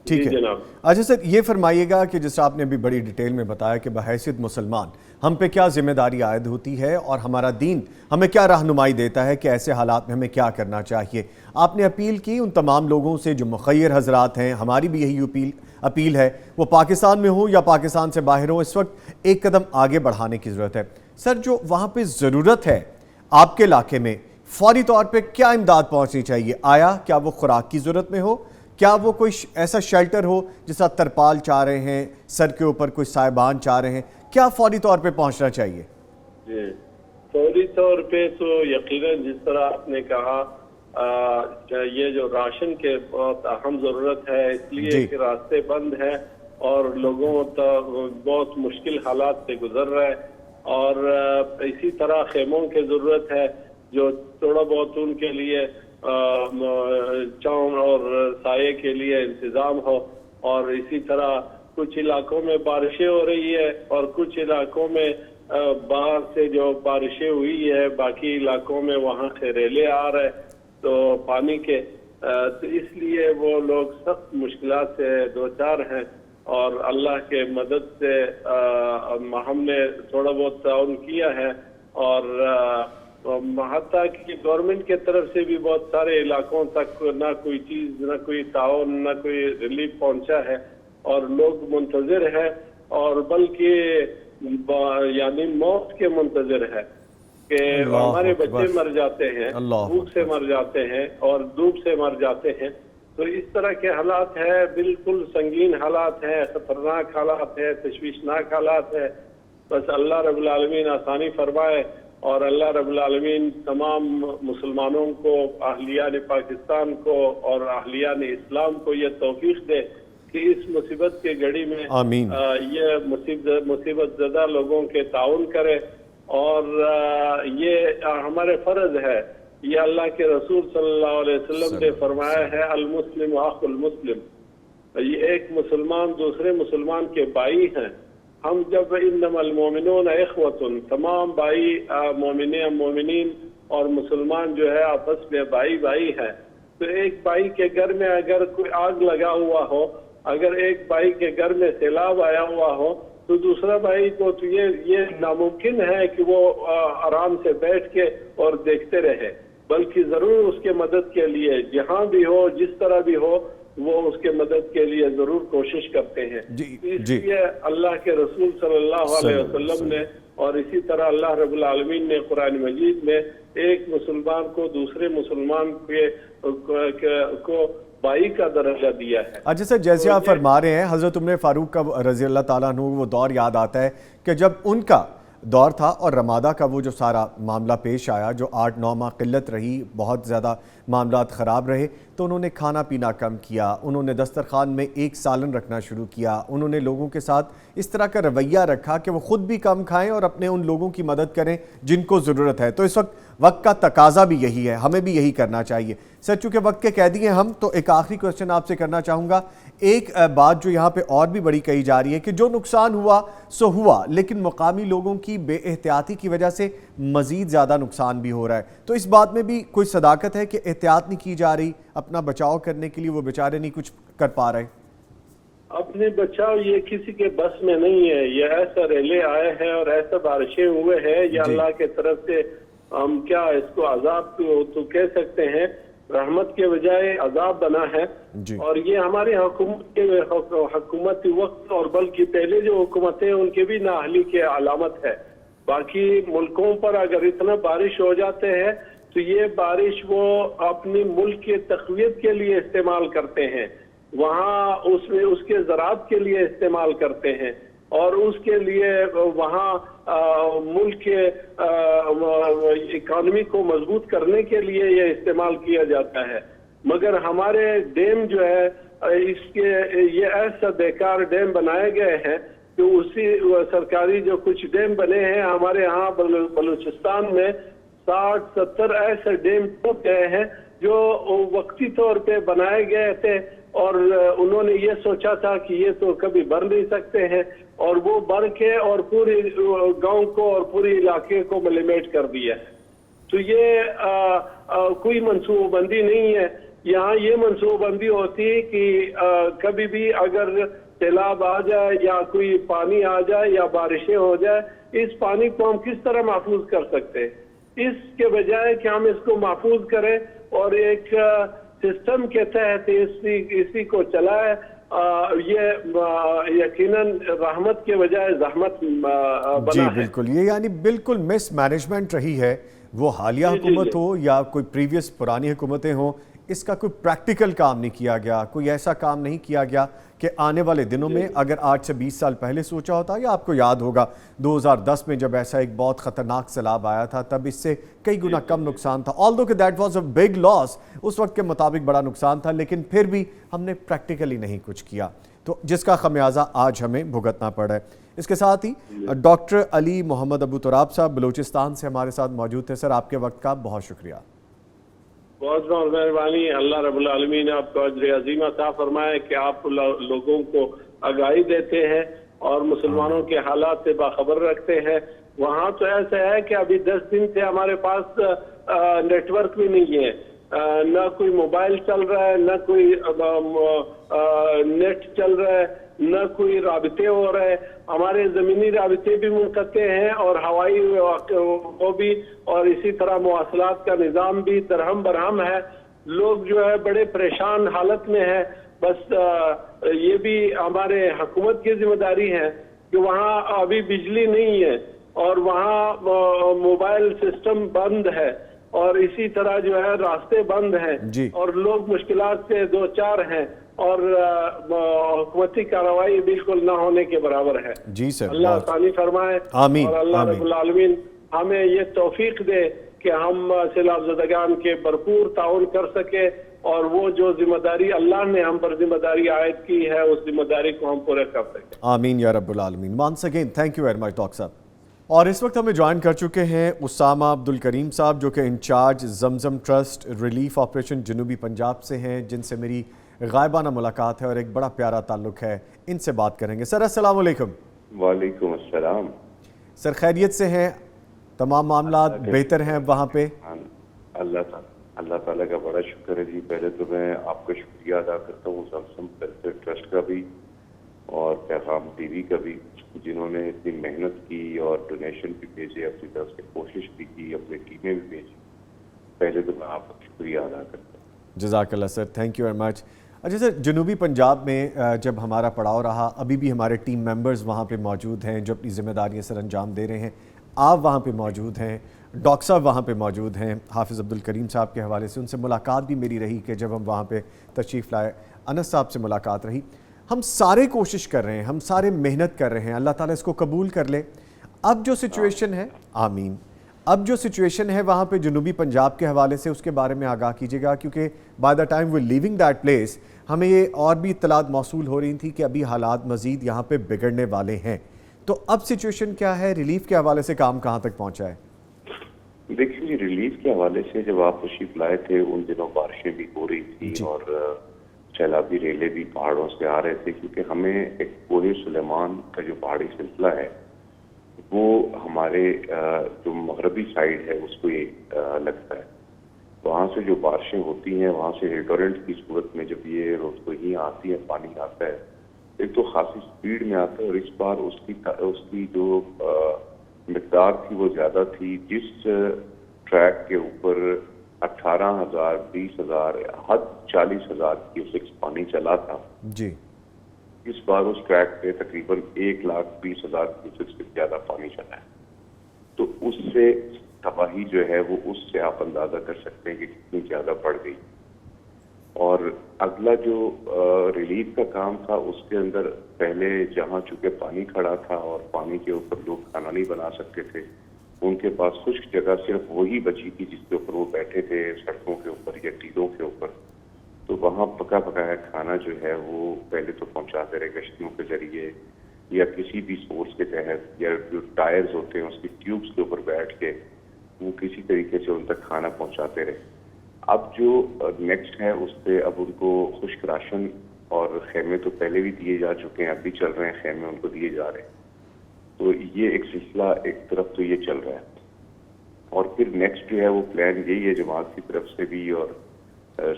ٹھیک ہے
جناب.
اچھا سر، یہ فرمائیے گا کہ جس آپ نے بھی بڑی ڈیٹیل میں بتایا کہ بحیثیت مسلمان ہم پہ کیا ذمہ داری عائد ہوتی ہے اور ہمارا دین ہمیں کیا رہنمائی دیتا ہے کہ ایسے حالات میں ہمیں کیا کرنا چاہیے. آپ نے اپیل کی ان تمام لوگوں سے جو مخیر حضرات ہیں، ہماری بھی یہی اپیل ہے، وہ پاکستان میں ہوں یا پاکستان سے باہر ہوں، اس وقت ایک قدم آگے بڑھانے کی ضرورت ہے. سر، جو وہاں پہ ضرورت ہے آپ کے علاقے میں فوری طور پہ کیا امداد پہنچنی چاہیے؟ آیا کیا وہ خوراک کی ضرورت میں ہو، کیا وہ کوئی ایسا شیلٹر ہو جیسا ترپال چاہ رہے ہیں، سر کے اوپر کوئی سائبان چاہ رہے ہیں، کیا فوری طور پہ پہنچنا چاہیے؟
جی فوری طور پہ تو یقیناً جس طرح آپ نے کہا یہ جو راشن کے بہت اہم ضرورت ہے، اس لیے کہ راستے بند ہیں اور لوگوں بہت مشکل حالات سے گزر رہے ہیں، اور اسی طرح خیموں کی ضرورت ہے جو تھوڑا بہت ان کے لیے چھاؤں اور سائے کے لیے انتظام ہو. اور اسی طرح کچھ علاقوں میں بارشیں ہو رہی ہے اور کچھ علاقوں میں باہر سے جو بارشیں ہوئی ہے باقی علاقوں میں وہاں سے ریلے آ رہے تو پانی کے، تو اس لیے وہ لوگ سخت مشکلات سے دوچار ہیں. اور اللہ کے مدد سے ہم نے تھوڑا بہت تعاون کیا ہے، اور حتیٰ کہ گورنمنٹ کے طرف سے بھی بہت سارے علاقوں تک نہ کوئی چیز، نہ کوئی تعاون، نہ کوئی ریلیف پہنچا ہے، اور لوگ منتظر ہیں اور بلکہ یعنی موت کے منتظر ہے کہ ہمارے بچے مر جاتے ہیں، بھوک سے مر جاتے ہیں اور دھوپ سے مر جاتے ہیں. تو اس طرح کے حالات ہیں، بالکل سنگین حالات ہیں، خطرناک حالات ہیں، تشویشناک حالات ہیں. بس اللہ رب العالمین آسانی فرمائے اور اللہ رب العالمین تمام مسلمانوں کو، اہلیان پاکستان کو اور اہلیان اسلام کو یہ توفیق دے کہ اس مصیبت کے گھڑی میں یہ مصیبت زدہ لوگوں کے تعاون کرے. اور یہ ہمارے فرض ہے، یہ اللہ کے رسول صلی اللہ علیہ وسلم نے فرمایا ہے المسلم اخو المسلم. یہ ایک مسلمان دوسرے مسلمان کے بھائی ہیں. ہم جب انما المومنون اخوۃ، تمام بھائی مومنین اور مسلمان جو ہے آپس میں بھائی ہیں. تو ایک بھائی کے گھر میں اگر کوئی آگ لگا ہوا ہو، اگر ایک بھائی کے گھر میں سیلاب آیا ہوا ہو، تو دوسرا بھائی کو تو یہ ناممکن ہے کہ وہ آرام سے بیٹھ کے اور دیکھتے رہے، بلکہ ضرور اس کے مدد کے لیے جہاں بھی ہو، جس طرح بھی ہو، وہ اس کے مدد کے لیے ضرور کوشش کرتے ہیں. اس لیے اللہ کے رسول صلی اللہ علیہ وسلم نے اور اسی طرح اللہ رب العالمین نے قرآن مجید میں ایک مسلمان کو دوسرے مسلمان کو بھائی کا درجہ دیا ہے.
اچھا سر، جیسے آپ فرما رہے ہیں حضرت عمر فاروق کا رضی اللہ تعالیٰ عنہ وہ دور یاد آتا ہے کہ جب ان کا دور تھا اور رمادہ کا وہ جو سارا معاملہ پیش آیا، جو 8-9 ماہ قلت رہی، بہت زیادہ معاملات خراب رہے، تو انہوں نے کھانا پینا کم کیا، انہوں نے دسترخوان میں ایک سالن رکھنا شروع کیا، انہوں نے لوگوں کے ساتھ اس طرح کا رویہ رکھا کہ وہ خود بھی کم کھائیں اور اپنے ان لوگوں کی مدد کریں جن کو ضرورت ہے. تو اس وقت کا تقاضا بھی یہی ہے، ہمیں بھی یہی کرنا چاہیے. سر، چونکہ وقت کے قیدی ہیں ہم، تو ایک آخری کوسچن آپ سے کرنا چاہوں گا. ایک بات جو یہاں پہ اور بھی بڑی کہی جا رہی ہے کہ جو نقصان ہوا سو ہوا، لیکن مقامی لوگوں کی بے احتیاطی کی وجہ سے مزید زیادہ نقصان بھی ہو رہا ہے. تو اس بات میں بھی کوئی صداقت ہے کہ احتیاط نہیں کی جا رہی اپنا بچاؤ کرنے کے لیے؟ وہ بیچارے نہیں کچھ کر پا رہے.
اپنے بچاؤ یہ کسی کے بس میں نہیں ہے. یہ ایسا ریلے آئے ہیں اور ایسا بارشیں ہوئے ہیں، یہ اللہ کے طرف سے ہم کیا اس کو عذاب تو کہہ سکتے ہیں، رحمت کے بجائے عذاب بنا ہے. اور یہ ہماری حکومتی وقت اور بلکہ پہلے جو حکومتیں ان کے بھی نااہلی کے علامت ہے. باقی ملکوں پر اگر اتنا بارش ہو جاتے ہیں تو یہ بارش وہ اپنی ملک کی تقویت کے لیے استعمال کرتے ہیں، وہاں اس کے زراعت کے لیے استعمال کرتے ہیں، اور اس کے لیے وہاں ملک کے اکانومی کو مضبوط کرنے کے لیے یہ استعمال کیا جاتا ہے، مگر ہمارے ڈیم جو ہے اس کے یہ ایسا بیکار ڈیم بنائے گئے ہیں کہ اسی سرکاری جو کچھ ڈیم بنے ہیں ہمارے ہاں بلوچستان میں 60-70 ایسے ڈیم ٹوٹ گئے ہیں جو وقتی طور پہ بنائے گئے تھے اور انہوں نے یہ سوچا تھا کہ یہ تو کبھی بن نہیں سکتے ہیں اور وہ بن کے اور پوری گاؤں کو اور پوری علاقے کو ملیمیٹ کر دیا ہے۔ تو یہ کوئی منصوبہ بندی نہیں ہے۔ یہاں یہ منصوبہ بندی ہوتی کہ کبھی بھی اگر سیلاب آ جائے یا کوئی پانی آ جائے یا بارشیں ہو جائے، اس پانی کو ہم کس طرح محفوظ کر سکتے ہیں، اس کے بجائے کہ ہم اس کو محفوظ کریں اور ایک سسٹم کے تحت اسی کو چلائے، یہ یقیناً رحمت کے بجائے زحمت بنا
جی
ہے۔
بالکل، یہ یعنی بالکل مس مینجمنٹ رہی ہے، وہ حالیہ حکومت ہو یا کوئی پریویس پرانی حکومتیں ہوں، اس کا کوئی پریکٹیکل کام نہیں کیا گیا، کوئی ایسا کام نہیں کیا گیا کہ آنے والے دنوں میں اگر آج سے 20 سال پہلے سوچا ہوتا، یا آپ کو یاد ہوگا 2010 میں جب ایسا ایک بہت خطرناک سیلاب آیا تھا، تب اس سے کئی گنا کم نقصان تھا، although کہ that was a big loss، اس وقت کے مطابق بڑا نقصان تھا، لیکن پھر بھی ہم نے پریکٹیکلی نہیں کچھ کیا، تو جس کا خمیازہ آج ہمیں بھگتنا پڑا ہے۔ اس کے ساتھ ہی ڈاکٹر علی محمد ابو تراب صاحب بلوچستان سے ہمارے ساتھ موجود تھے۔ سر، آپ کے وقت کا بہت شکریہ۔
بہت بہت مہربانی، اللہ رب العالمین نے آپ کو اجر عظیم عطا فرمائے کہ آپ لوگوں کو آگاہی دیتے ہیں اور مسلمانوں کے حالات سے باخبر رکھتے ہیں۔ وہاں تو ایسا ہے کہ ابھی 10 دن سے ہمارے پاس نیٹ ورک بھی نہیں ہے، نہ کوئی موبائل چل رہا ہے، نہ کوئی نیٹ چل رہا ہے، نہ کوئی رابطے ہو رہے، ہمارے زمینی رابطے بھی منقطع ہیں اور ہوائی وہ بھی، اور اسی طرح مواصلات کا نظام بھی درہم برہم ہے۔ لوگ جو ہے بڑے پریشان حالت میں ہیں۔ بس یہ بھی ہمارے حکومت کی ذمہ داری ہے کہ وہاں ابھی بجلی نہیں ہے اور وہاں موبائل سسٹم بند ہے اور اسی طرح جو ہے راستے بند ہیں اور لوگ مشکلات سے دو چار ہیں اور حکومتی کارروائی بالکل نہ ہونے کے برابر ہے۔
جی سر،
اللہ آسانی فرمائے اور اللہ رب العالمین ہمیں یہ توفیق دے کہ ہم سیلاب زدگان کے بھرپور تعاون کر سکے اور وہ جو ذمہ داری اللہ نے ہم پر ذمہ داری عائد کی ہے اس ذمہ داری کو ہم پورا کر سکیں۔
آمین یا رب العالمین۔ Once again thank you very much doctor صاحب۔ اور اس وقت ہمیں جوائن کر چکے ہیں اسامہ عبدالکریم صاحب، جو کہ incharge Zamzam trust relief operation جنوبی پنجاب سے ہیں، جن سے میری غائبانہ ملاقات ہے اور ایک بڑا پیارا تعلق ہے، ان سے بات کریں گے۔ سر السلام علیکم۔
وعلیکم السلام۔
سر خیریت سے ہیں؟ تمام معاملات بہتر ہیں وہاں پہ؟
اللہ تعالیٰ کا بڑا شکر ہے جی۔ پہلے تو میں آپ کا شکریہ ادا کرتا ہوں زمزم ٹرسٹ کا بھی اور پیغام ٹی وی کا بھی، جنہوں نے اتنی محنت کی اور ڈونیشن بھی بھیجے، اپنی طرف سے کوشش بھی کی، اپنی ٹیمیں بھی بھیجی۔ پہلے تو میں آپ کا شکریہ ادا کرتا ہوں۔
جزاک اللہ سر، تھینک یو ویری مچ۔ اچھا سر، جنوبی پنجاب میں جب ہمارا پڑاؤ رہا، ابھی بھی ہمارے ٹیم ممبرز وہاں پہ موجود ہیں جو اپنی ذمہ داریاں سر انجام دے رہے ہیں، آپ وہاں پہ موجود ہیں، ڈاکٹر صاحب وہاں پہ موجود ہیں، حافظ عبدالکریم صاحب کے حوالے سے ان سے ملاقات بھی میری رہی کہ جب ہم وہاں پہ تشریف لائے، انس صاحب سے ملاقات رہی۔ ہم سارے کوشش کر رہے ہیں، ہم سارے محنت کر رہے ہیں، اللہ تعالیٰ اس کو قبول کر لے۔ اب جو سچویشن ہے، آمین، اب جو سچویشن ہے وہاں پہ جنوبی پنجاب کے حوالے سے اس کے بارے میں آگاہ کیجیے گا، کیونکہ by the time we leaving that place ہمیں یہ اور بھی اطلاعات موصول ہو رہی تھی کہ ابھی حالات مزید یہاں پہ بگڑنے والے ہیں۔ تو اب سچویشن کیا ہے؟ ریلیف کے حوالے سے کام کہاں تک پہنچا ہے؟
دیکھیے جی، ریلیف کے حوالے سے جب آپ تشریف لائے تھے ان دنوں بارشیں بھی ہو رہی تھی اور سیلابی ریلے بھی پہاڑوں سے آ رہے تھے، کیونکہ ہمیں ایک کوہ سلیمان کا جو پہاڑی سلسلہ ہے وہ ہمارے جو مغربی سائڈ ہے اس کو یہ لگتا ہے۔ وہاں سے جو بارشیں ہوتی ہیں وہاں سے ریٹورنٹ کی صورت میں جب یہ روز کو ہی آتی ہے، پانی آتا ہے، ایک تو خاصی سپیڈ میں آتا ہے اور اس بار اس کی جو مقدار تھی وہ زیادہ تھی۔ جس ٹریک کے اوپر 18,000 20,000 حد 40,000 کیوسکس پانی چلا تھا،
جی
اس بار اس ٹریک پہ تقریباً 1,20,000 کیوسکس سے زیادہ پانی چلا ہے۔ تو اس سے تباہی جو ہے وہ اس سے آپ اندازہ کر سکتے ہیں کہ کتنی زیادہ بڑھ گئی۔ اور اگلا جو ریلیف کا کام تھا اس کے اندر پہلے جہاں چونکہ پانی کھڑا تھا اور پانی کے اوپر لوگ کھانا نہیں بنا سکتے تھے، ان کے پاس خشک جگہ صرف وہی بچی تھی جس کے اوپر وہ بیٹھے تھے، سڑکوں کے اوپر یا ٹیلوں کے اوپر. تو وہاں پکا پکایا کھانا جو ہے وہ پہلے تو پہنچاتے رہے کشتیوں کے ذریعے یا کسی بھی سورس کے تحت، یا جو ٹائرز ہوتے ہیں اس کی ٹیوبس کے اوپر بیٹھ کے وہ کسی طریقے سے ان تک کھانا پہنچاتے رہے. اب جو نیکسٹ ہے اس پہ اب ان کو خشک راشن اور خیمے تو پہلے بھی دیے جا چکے ہیں، اب بھی چل رہے ہیں، خیمے ان کو دیے جا رہے ہیں. تو یہ ایک سلسلہ ایک طرف تو یہ چل رہا ہے. اور پھر نیکسٹ جو ہے وہ پلان یہی ہے جماعت کی طرف سے بھی اور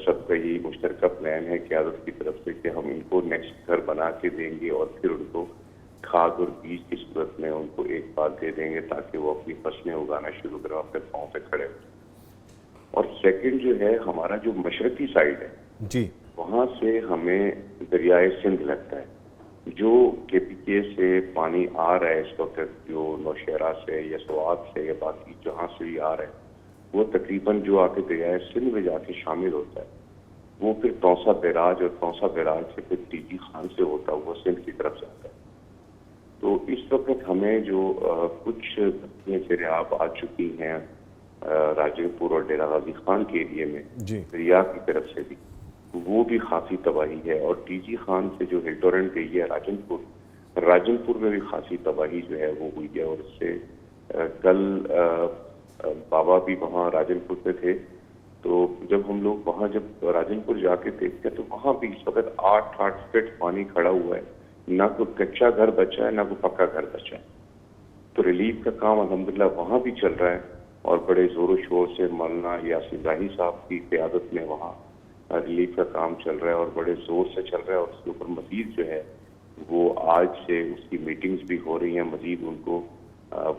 سب کا یہی مشترکہ پلان ہے قیادت کی طرف سے کہ ہم ان کو نیکسٹ گھر بنا کے دیں گے اور پھر ان کو کھاد اور بیج کی صورت میں ان کو ایک بات دے دیں گے تاکہ وہ اپنی فصلیں اگانا شروع کریں، اپنے پاؤں پہ کھڑے ہوں. اور سیکنڈ جو ہے ہمارا جو مشرقی سائڈ ہے
جی،
وہاں سے ہمیں دریائے سندھ لگتا ہے، جو کے پی کے سے پانی آ رہا ہے اس وقت، جو نوشہرہ سے یا سوات سے یا باقی جہاں سے بھی آ رہا ہے، وہ تقریباً جو آ کے دریائے سندھ میں جا کے شامل ہوتا ہے، وہ پھر توسا بیراج اور توسا بیراج سے پھر ٹی جی خان سے ہوتا ہے وہ سندھ کی طرف جاتا ہے. تو اس وقت ہمیں جو کچھ دریاب آ چکی ہیں راجن پور اور ڈیرہ غازی خان کے ایریے میں
جی،
دریا کی طرف سے بھی، وہ بھی خاصی تباہی ہے. اور ٹی جی خان سے جو ہل ٹورنٹ گئی ہے راجن پور میں بھی خاصی تباہی جو ہے وہ ہوئی ہے. اور اس سے کل بابا بھی وہاں راجن پور پہ تھے، تو جب ہم لوگ وہاں جب راجن پور جا کے دیکھتے تو وہاں بھی اس وقت 8 فٹ پانی کھڑا ہوا ہے، نہ کوئی کچا گھر بچا ہے نہ کوئی پکا گھر بچا ہے. تو ریلیف کا کام الحمدللہ وہاں بھی چل رہا ہے اور بڑے زور و شور سے مولانا یاسین راہی صاحب کی قیادت میں وہاں ریلیف کا کام چل رہا ہے اور بڑے زور سے چل رہا ہے. اور اس کے اوپر مزید جو ہے وہ آج سے اس کی میٹنگز بھی ہو رہی ہیں، مزید ان کو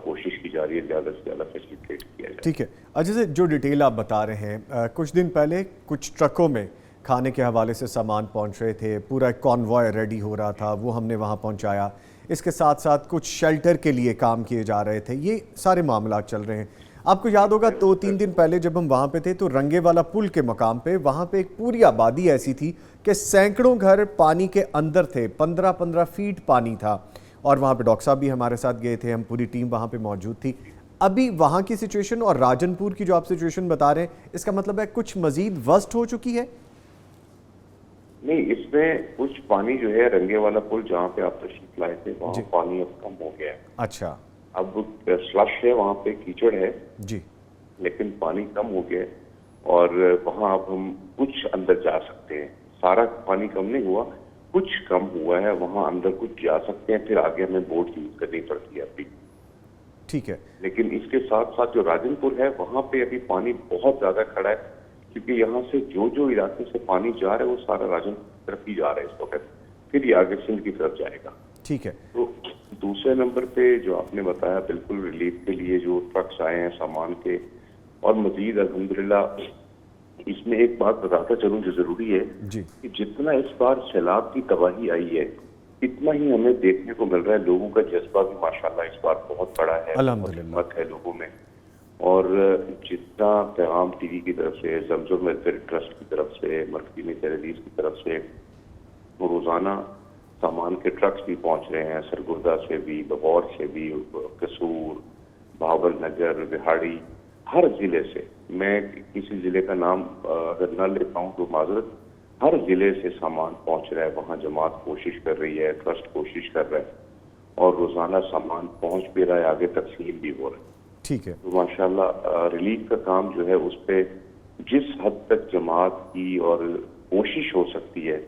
کوشش کی جا رہی ہے زیادہ سے زیادہ فیسیلیٹیٹ کیا جائے.
ٹھیک ہے. اچھا سے جو ڈیٹیل آپ بتا رہے ہیں، کچھ دن پہلے کچھ ٹرکوں میں کھانے کے حوالے سے سامان پہنچ رہے تھے، پورا ایک کانوائے ریڈی ہو رہا تھا، وہ ہم نے وہاں پہنچایا. اس کے ساتھ ساتھ کچھ شیلٹر کے لیے کام کیے جا رہے تھے. یہ سارے معاملات چل رہے ہیں. آپ کو یاد ہوگا 2-3 دن پہلے جب ہم وہاں پہ تھے تو رنگے والا پل کے مقام پہ وہاں پہ ایک پوری آبادی ایسی تھی کہ سینکڑوں گھر پانی کے اندر تھے، 15 فیٹ پانی تھا. اور وہاں پہ ڈاکٹر صاحب بھی ہمارے ساتھ گئے تھے، ہم پوری ٹیم وہاں پہ موجود تھی. ابھی وہاں کی سچویشن اور راجن پور کی جو آپ سچویشن بتا رہے ہیں، اس کا مطلب ہے کچھ مزید ورسٹ ہو چکی ہے؟
نہیں، اس میں کچھ پانی جو ہے رنگے والا پل جہاں پہ آپ تشریف لائے تھے وہاں پانی اب کم ہو گیا ہے.
اچھا،
اب سلش ہے، وہاں پہ کیچڑ ہے
جی،
لیکن پانی کم ہو گیا ہے. اور وہاں اب ہم کچھ اندر جا سکتے ہیں. سارا پانی کم نہیں ہوا، کچھ کم ہوا ہے، وہاں اندر کچھ جا سکتے ہیں. پھر آگے ہمیں بوٹ یوز کرنی پڑتی ہے ابھی.
ٹھیک ہے.
لیکن اس کے ساتھ ساتھ جو راجن پور ہے وہاں پہ ابھی پانی بہت زیادہ کھڑا ہے، کیونکہ یہاں سے جو علاقے سے پانی جا رہا ہے وہ سارا راجن پور کی طرف ہی جا رہا ہے اس وقت. پھر یہ آگے سندھ کی طرف جائے گا.
ٹھیک ہے.
تو دوسرے نمبر پہ جو آپ نے بتایا بالکل ریلیف کے لیے جو ٹرکس آئے ہیں سامان کے، اور مزید الحمدللہ اس میں ایک بات بتاتا چلوں جو ضروری ہے
جی،
کہ جتنا اس بار سیلاب کی تباہی آئی ہے اتنا ہی ہمیں دیکھنے کو مل رہا ہے لوگوں کا جذبہ بھی ماشاءاللہ اس بار بہت بڑا ہے، بہت ہمت ہے لوگوں میں. اور جتنا پیغام ٹی وی کی طرف سے، زمزم ویلفیئر ٹرسٹ کی طرف سے، مرکزی میڈیا ریلیز کی طرف سے روزانہ سامان کے ٹرکس بھی پہنچ رہے ہیں، سرگردہ سے بھی، بغور سے بھی، قصور، بھاول نگر، بہاڑی، ہر ضلع سے. میں کسی ضلع کا نام اگر نہ لیتا ہوں تو معذرت، ہر ضلع سے سامان پہنچ رہا ہے. وہاں جماعت کوشش کر رہی ہے، ٹرسٹ کوشش کر رہا ہے اور روزانہ سامان پہنچ بھی رہا ہے، آگے تقسیم بھی ہو رہا ہے.
ٹھیک ہے.
تو ماشاءاللہ ریلیف کا کام جو ہے اس پہ جس حد تک جماعت کی اور کوشش ہو سکتی ہے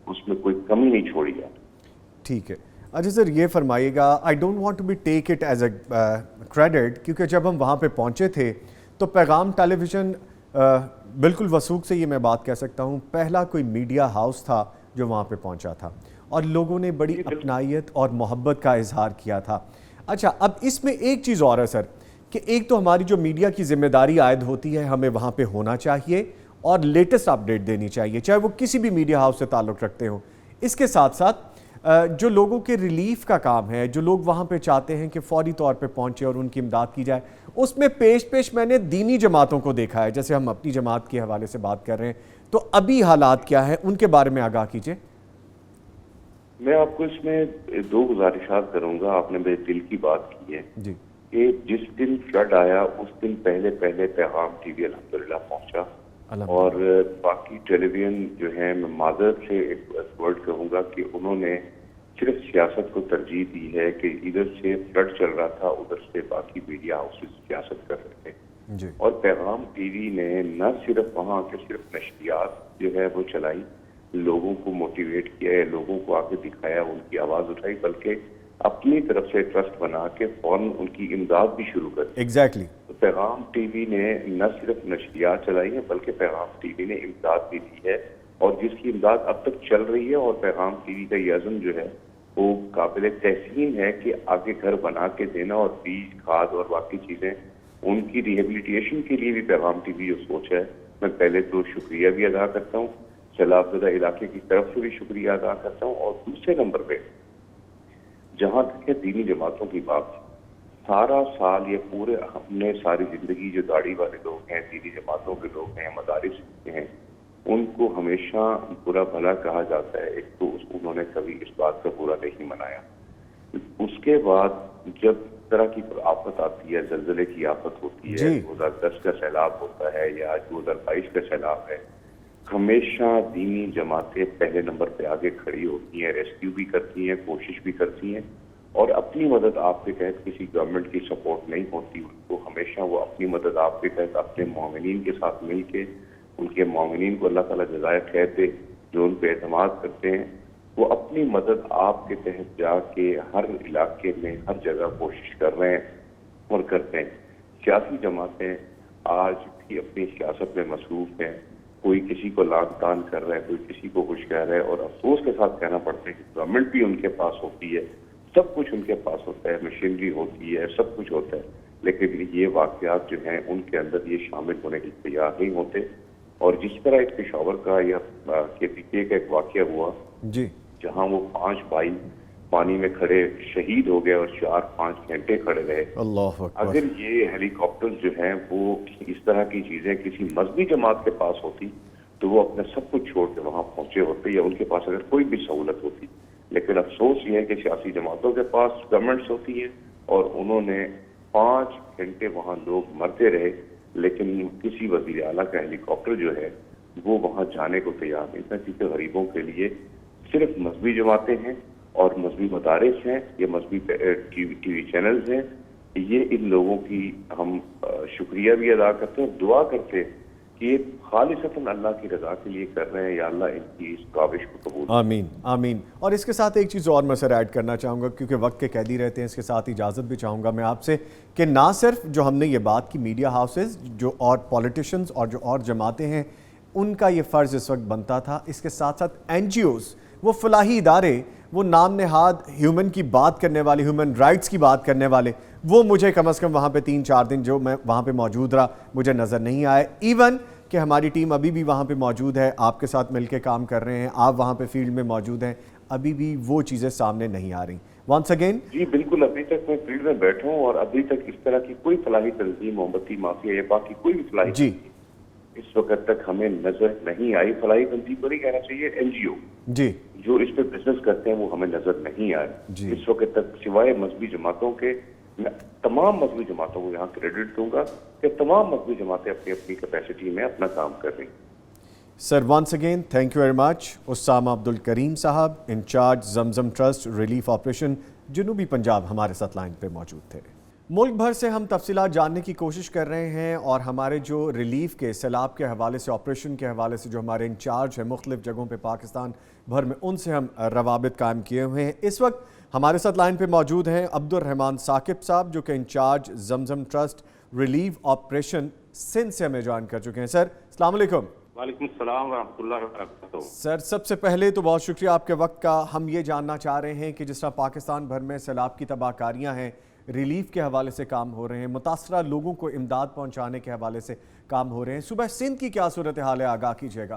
اس میں کوئی کمی نہیں چھوڑی جاتی.
ٹھیک ہے. اچھا سر، یہ فرمائیے گا، I don't want to be take it as a credit, کیونکہ جب ہم وہاں پہ پہنچے تھے تو پیغام ٹیلی ویژن بالکل وثوق سے یہ میں بات کہہ سکتا ہوں پہلا کوئی میڈیا ہاؤس تھا جو وہاں پہ پہنچا تھا، اور لوگوں نے بڑی اپنائیت اور محبت کا اظہار کیا تھا. اچھا، اب اس میں ایک چیز اور ہے سر کہ ایک تو ہماری جو میڈیا کی ذمہ داری عائد ہوتی ہے، ہمیں وہاں پہ ہونا چاہیے اور لیٹسٹ اپڈیٹ دینی چاہیے، چاہے وہ کسی بھی میڈیا ہاؤس سے تعلق رکھتے ہوں. اس کے ساتھ ساتھ جو لوگوں کے ریلیف کا کام ہے، جو لوگ وہاں پہ چاہتے ہیں کہ فوری طور پہ پہنچے اور ان کی امداد کی جائے، اس میں پیش میں نے دینی جماعتوں کو دیکھا ہے، جیسے ہم اپنی جماعت کے حوالے سے بات کر رہے ہیں، تو ابھی حالات کیا ہیں ان کے بارے میں آگاہ کیجئے۔
میں آپ کو اس میں دو گزارشات کروں گا۔ آپ نے میرے دل کی بات کی ہے
جی
کہ جس دن فلڈ آیا اس دن پہلے پیغام ٹی وی الحمدللہ پہنچا، اور باقی ٹیلی ویژن جو ہے میں معذرت سے ایک ورڈ کہوں گا کہ انہوں نے صرف سیاست کو ترجیح دی ہے کہ ادھر سے فلڈ چل رہا تھا، ادھر سے باقی میڈیا ہاؤسز سیاست کر رہے تھے،
جی
اور پیغام ٹی وی نے نہ صرف وہاں کے صرف نشریات جو ہے وہ چلائی، لوگوں کو موٹیویٹ کیا ہے، لوگوں کو آگے دکھایا، ان کی آواز اٹھائی، بلکہ اپنی طرف سے ٹرسٹ بنا کے فوراً ان کی امداد بھی شروع کر دی۔
ایگزیکٹلی۔
تو پیغام ٹی وی نے نہ صرف نشریات چلائی ہیں بلکہ پیغام ٹی وی نے امداد بھی دی ہے، اور جس کی امداد اب تک چل رہی ہے، اور پیغام ٹی وی کا یہ عزم جو ہے وہ قابل تحسین ہے کہ آگے گھر بنا کے دینا، اور بیج کھاد اور باقی چیزیں ان کی ریہیبلیٹیشن کے لیے بھی پیغام ٹی وی جو سوچ ہے، میں پہلے تو شکریہ بھی ادا کرتا ہوں، سیلاب زدہ علاقے کی طرف سے بھی شکریہ ادا کرتا ہوں، اور دوسرے نمبر پہ جہاں تک ہے دینی جماعتوں کی بات، سارا سال یہ پورے ہم نے ساری زندگی جو داڑھی والے لوگ ہیں، دینی جماعتوں کے لوگ ہیں، مدارس کے ہیں، ان کو ہمیشہ برا بھلا کہا جاتا ہے۔ ایک تو انہوں نے کبھی اس بات کا برا نہیں منایا۔ اس کے بعد جب طرح کی آفت آتی ہے، زلزلے کی آفت ہوتی ہے، 2010 کا سیلاب ہوتا ہے یا 2022 کا سیلاب ہے، ہمیشہ دینی جماعتیں پہلے نمبر پہ آگے کھڑی ہوتی ہیں، ریسکیو بھی کرتی ہیں، کوشش بھی کرتی ہیں، اور اپنی مدد آپ کے تحت کسی گورنمنٹ کی سپورٹ نہیں ہوتی، ان کو ہمیشہ وہ اپنی مدد آپ کے تحت اپنے مومنین کے ساتھ مل کے، ان کے مومنین کو اللہ تعالیٰ جزائے خیر دے جو ان پہ اعتماد کرتے ہیں، وہ اپنی مدد آپ کے تحت جا کے ہر علاقے میں ہر جگہ کوشش کر رہے ہیں اور کرتے ہیں۔ سیاسی جماعتیں آج بھی اپنی سیاست میں مصروف ہیں، کوئی کسی کو لان تان کر رہا ہے، کوئی کسی کو کچھ کہہ رہا ہے، اور افسوس کے ساتھ کہنا پڑتا ہے کہ گورنمنٹ بھی ان کے پاس ہوتی ہے، سب کچھ ان کے پاس ہوتا ہے، مشینری ہوتی ہے، سب کچھ ہوتا ہے، لیکن یہ واقعات جو ہیں ان کے اندر یہ شامل ہونے کے تیار نہیں ہوتے۔ اور جس طرح ایک پشاور کا یا KPK کا ایک واقعہ ہوا
جی
جہاں وہ 5 بھائی پانی میں کھڑے شہید ہو گئے اور 4-5 گھنٹے کھڑے رہے،
اللہ اکبر۔
اگر یہ ہیلی کاپٹر جو ہیں وہ اس طرح کی چیزیں کسی مذہبی جماعت کے پاس ہوتی تو وہ اپنے سب کچھ چھوڑ کے وہاں پہنچے ہوتے، یا ان کے پاس اگر کوئی بھی سہولت ہوتی، لیکن افسوس یہ ہے کہ سیاسی جماعتوں کے پاس گورنمنٹس ہوتی ہے، اور انہوں نے 5 گھنٹے وہاں لوگ مرتے رہے، لیکن کسی وزیر اعلیٰ کا ہیلی کاپٹر جو ہے وہ وہاں جانے کو تیار نہیں تھا، کیونکہ غریبوں کے لیے صرف مذہبی جماعتیں ہیں اور مذہبی مدارس ہیں، یہ مذہبی ٹی وی چینلز ہیں، یہ ان لوگوں کی ہم شکریہ بھی ادا کرتے ہیں، دعا کرتے ہیں کہ یہ خالصتاً اللہ کی رضا کے لیے کر رہے ہیں، یا اللہ ان کی اس کاوش کو قبول۔
آمین آمین۔ اور اس کے ساتھ ایک چیز اور میں سر ایڈ کرنا چاہوں گا، کیونکہ وقت کے قیدی رہتے ہیں، اس کے ساتھ اجازت بھی چاہوں گا میں آپ سے کہ نہ صرف جو ہم نے یہ بات کی میڈیا ہاؤسز جو اور پولیٹیشنز اور جو اور جماعتیں ہیں ان کا یہ فرض اس وقت بنتا تھا، اس کے ساتھ ساتھ NGOs، وہ فلاحی ادارے، وہ نام نہاد ہیومن کی بات کرنے والے، ہیومن رائٹس کی بات کرنے والے، وہ مجھے کم از کم وہاں پہ 3-4 دن جو میں وہاں پہ موجود رہا مجھے نظر نہیں آئے۔ ایون کہ ہماری ٹیم ابھی بھی وہاں پہ موجود ہے، آپ کے ساتھ مل کے کام کر رہے ہیں، آپ وہاں پہ فیلڈ میں موجود ہیں، ابھی بھی وہ چیزیں سامنے نہیں آ رہی۔ ونس اگین
جی بالکل، ابھی تک میں فیلڈ میں بیٹھا ہوں اور ابھی تک اس طرح کی کوئی فلاحی تنظیم، محبتی مافیا یا باقی کوئی بھی فلاحی
جی
اس وقت تک ہمیں نظر نہیں آئی۔ فلاحی تنظیم کو نہیں کہنا چاہیے، NGO
جی
جو اس پہ بزنس کرتے ہیں وہ ہمیں نظر نہیں آئے
جی۔
اس وقت تک، سوائے مذہبی جماعتوں کے۔ میں تمام مذہبی جماعتوں کو یہاں کریڈٹ دوں گا کہ تمام مذہبی جماعتیں اپنی اپنی کیپیسٹی میں اپنا کام کر رہی ہیں۔
Sir once again thank you very much. Usama Abdulkarim صاحب، incharge Zamzam trust relief operation جنوبی پنجاب، ہمارے ساتھ لائن پہ موجود تھے۔ ملک بھر سے ہم تفصیلات جاننے کی کوشش کر رہے ہیں، اور ہمارے جو ریلیف کے، سیلاب کے حوالے سے، آپریشن کے حوالے سے جو ہمارے انچارج ہیں مختلف جگہوں پہ پاکستان بھر میں، ان سے ہم روابط قائم کیے ہوئے ہیں۔ اس وقت ہمارے ساتھ لائن پہ موجود ہیں عبدالرحمان ثاقب صاحب، جو کہ incharge Zamzam trust relief operation Sindh سے ہمیں جوائن کر چکے ہیں۔ سر السلام علیکم۔
وعلیکم السلام ورحمۃ اللہ وبرکاتہ۔
سر سب سے پہلے تو بہت شکریہ آپ کے وقت کا۔ ہم یہ جاننا چاہ رہے ہیں کہ جس طرح پاکستان بھر میں سیلاب کی تباہ کاریاں ہیں، ریلیف کے حوالے سے کام ہو رہے ہیں، متاثرہ لوگوں کو امداد پہنچانے کے حوالے سے کام ہو رہے ہیں، صوبہ سندھ کی کیا صورتحال ہے، آگاہ کیجیے گا۔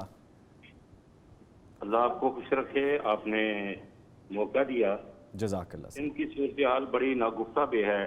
اللہ آپ کو خوش رکھے، آپ نے موقع دیا۔
جزاک اللہ۔
سندھ کی صورتحال بڑی ناگفتہ بھی ہے،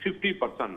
50%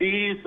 30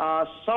100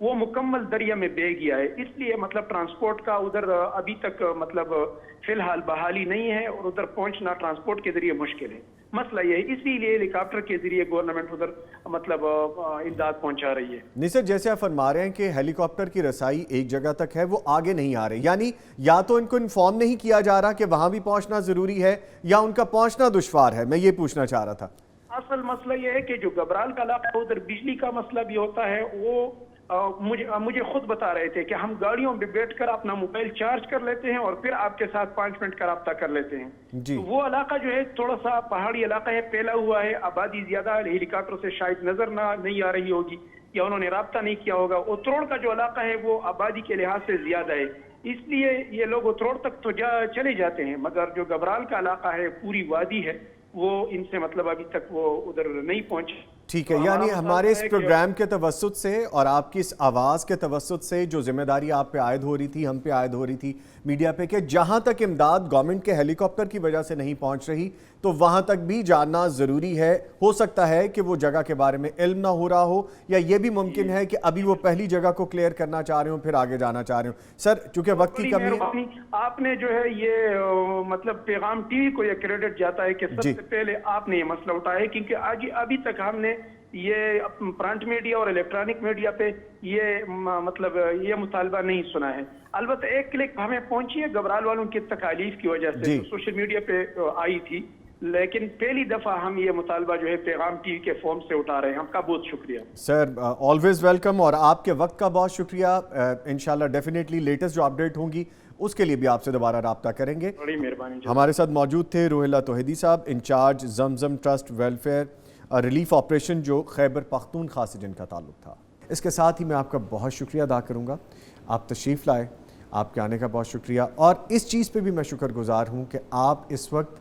وہ مکمل دریا میں بہہ گیا ہے. اس لیے مطلب ٹرانسپورٹ کا ادھر ابھی تک مطلب فی الحال بحالی نہیں ہے اور ادھر پہنچنا ٹرانسپورٹ کے ذریعے مشکل ہے. مسئلہ یہ ہے, اسی لیے ہیلی کاپٹر کے ذریعے گورنمنٹ ادھر مطلب امداد پہنچا رہی ہے.
نہیں سر, جیسے آپ فرما رہے ہیں کہ ہیلی کاپٹر کی رسائی ایک جگہ تک ہے, وہ آگے نہیں آ رہے, یعنی یا تو ان کو انفارم نہیں کیا جا رہا کہ وہاں بھی پہنچنا ضروری ہے یا ان کا پہنچنا دشوار ہے. میں یہ پوچھنا چاہ رہا تھا.
اصل مسئلہ یہ ہے کہ جو گبرال کا علاقہ ادھر بجلی کا مسئلہ بھی ہوتا ہے. وہ مجھے خود بتا رہے تھے کہ ہم گاڑیوں میں بیٹھ کر اپنا موبائل چارج کر لیتے ہیں اور پھر آپ کے ساتھ 5 منٹ کا رابطہ کر لیتے ہیں.
جی.
تو وہ علاقہ جو ہے تھوڑا سا پہاڑی علاقہ ہے, پھیلا ہوا ہے, آبادی زیادہ ہے, ہیلی کاپٹر سے شاید نظر نہیں آ رہی ہوگی یا انہوں نے رابطہ نہیں کیا ہوگا. اتروڑ کا جو علاقہ ہے وہ آبادی کے لحاظ سے زیادہ ہے, اس لیے یہ لوگ اتروڑ تک تو چلے جاتے ہیں, مگر جو گبرال کا علاقہ ہے پوری وادی ہے وہ ان سے مطلب ابھی تک وہ ادھر نہیں پہنچے.
ٹھیک ہے, یعنی ہمارے اس پروگرام کے توسط سے اور آپ کی اس آواز کے توسط سے جو ذمہ داری آپ پہ عائد ہو رہی تھی, ہم پہ عائد ہو رہی تھی میڈیا پہ, کہ جہاں تک امداد گورنمنٹ کے ہیلی کاپٹر کی وجہ سے نہیں پہنچ رہی تو وہاں تک بھی جاننا ضروری ہے. ہو سکتا ہے کہ وہ جگہ کے بارے میں علم نہ ہو رہا ہو, یا یہ بھی ممکن ہے کہ ابھی وہ پہلی جگہ کو کلیئر کرنا چاہ رہے ہوں پھر آگے جانا چاہ رہے ہوں. سر چونکہ وقت کی کمی ہے,
آپ نے جو ہے یہ مطلب پیغام ٹی وی کو یہ کریڈٹ جاتا ہے کہ سب سے پہلے آپ نے یہ مسئلہ اٹھایا ہے, کیونکہ ابھی تک ہم نے یہ پرنٹ میڈیا اور الیکٹرانک میڈیا پہ یہ مطلب یہ مطالبہ نہیں سنا ہے. البتہ ایک کلک ہمیں پہنچی ہے گبرال والوں کی تکالیف کی وجہ سے, سوشل میڈیا پہ آئی تھی, لیکن پہلی دفعہ ہم یہ مطالبہ جو ہے پیغام ٹی وی کے فارم سے اٹھا رہے ہیں. آپ کا بہت شکریہ
سر, آلویز ویلکم, اور آپ کے وقت کا بہت شکریہ. انشاءاللہ ڈیفینیٹلی لیٹسٹ جو اپڈیٹ ہوں گی اس کے لیے بھی آپ سے دوبارہ رابطہ کریں گے.
بڑی مہربانی.
ہمارے ساتھ موجود تھے روح اللہ توحیدی صاحب, incharge Zamzam trust welfare relief operation, جو خیبر پختونخوا سے جن کا تعلق تھا. اس کے ساتھ ہی میں آپ کا بہت شکریہ ادا کروں گا, آپ تشریف لائے, آپ کے آنے کا بہت شکریہ. اور اس چیز پہ بھی میں شکر گزار ہوں کہ آپ اس وقت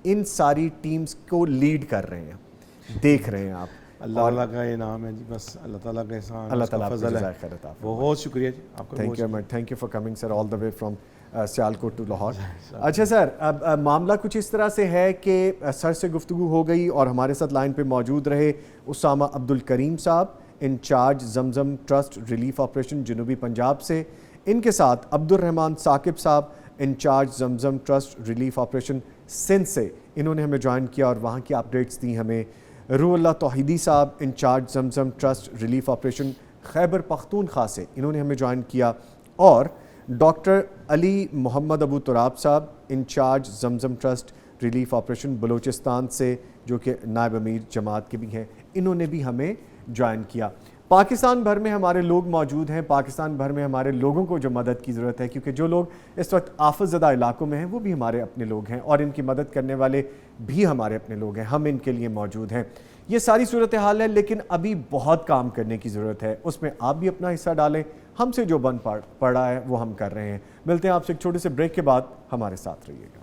ان ساری ٹیمز کو لیڈ کر رہے ہیں, دیکھ رہے ہیں آپ.
اللہ تعالیٰ کا انعام ہے جی, بس اللہ تعالیٰ کا احسان,
اللہ تعالیٰ آپ کو
فضل
جزائے
ہے.
خیر عطا فرمائے.
بہت شکریہ جی آپ کا.
Thank you for coming sir, all the way from Sialkot to Lahore. اچھا سر, اب معاملہ کچھ اس طرح سے ہے کہ سر سے گفتگو ہو گئی اور ہمارے ساتھ لائن پہ موجود رہے اسامہ عبد الکریم صاحب, incharge Zamzam trust relief operation جنوبی پنجاب سے. ان کے ساتھ عبد الرحمن ثاقب صاحب, incharge Zamzam trust relief operation Sindh سے, انہوں نے ہمیں جوائن کیا اور وہاں کی اپڈیٹس دی ہمیں. روح اللہ توحیدی صاحب, incharge Zamzam trust relief operation Khyber Pakhtunkhwa سے, انہوں نے ہمیں جوائن کیا. اور ڈاکٹر علی محمد ابو تراب صاحب, incharge Zamzam trust relief operation Balochistan سے, جو کہ نائب امیر جماعت کے بھی ہیں, انہوں نے بھی ہمیں جوائن کیا. پاکستان بھر میں ہمارے لوگ موجود ہیں, پاکستان بھر میں ہمارے لوگوں کو جو مدد کی ضرورت ہے, کیونکہ جو لوگ اس وقت آفت زدہ علاقوں میں ہیں وہ بھی ہمارے اپنے لوگ ہیں اور ان کی مدد کرنے والے بھی ہمارے اپنے لوگ ہیں, ہم ان کے لیے موجود ہیں. یہ ساری صورتحال ہے, لیکن ابھی بہت کام کرنے کی ضرورت ہے, اس میں آپ بھی اپنا حصہ ڈالیں. ہم سے جو بن پڑا ہے وہ ہم کر رہے ہیں. ملتے ہیں آپ سے ایک چھوٹے سے بریک کے بعد, ہمارے ساتھ رہیے گا.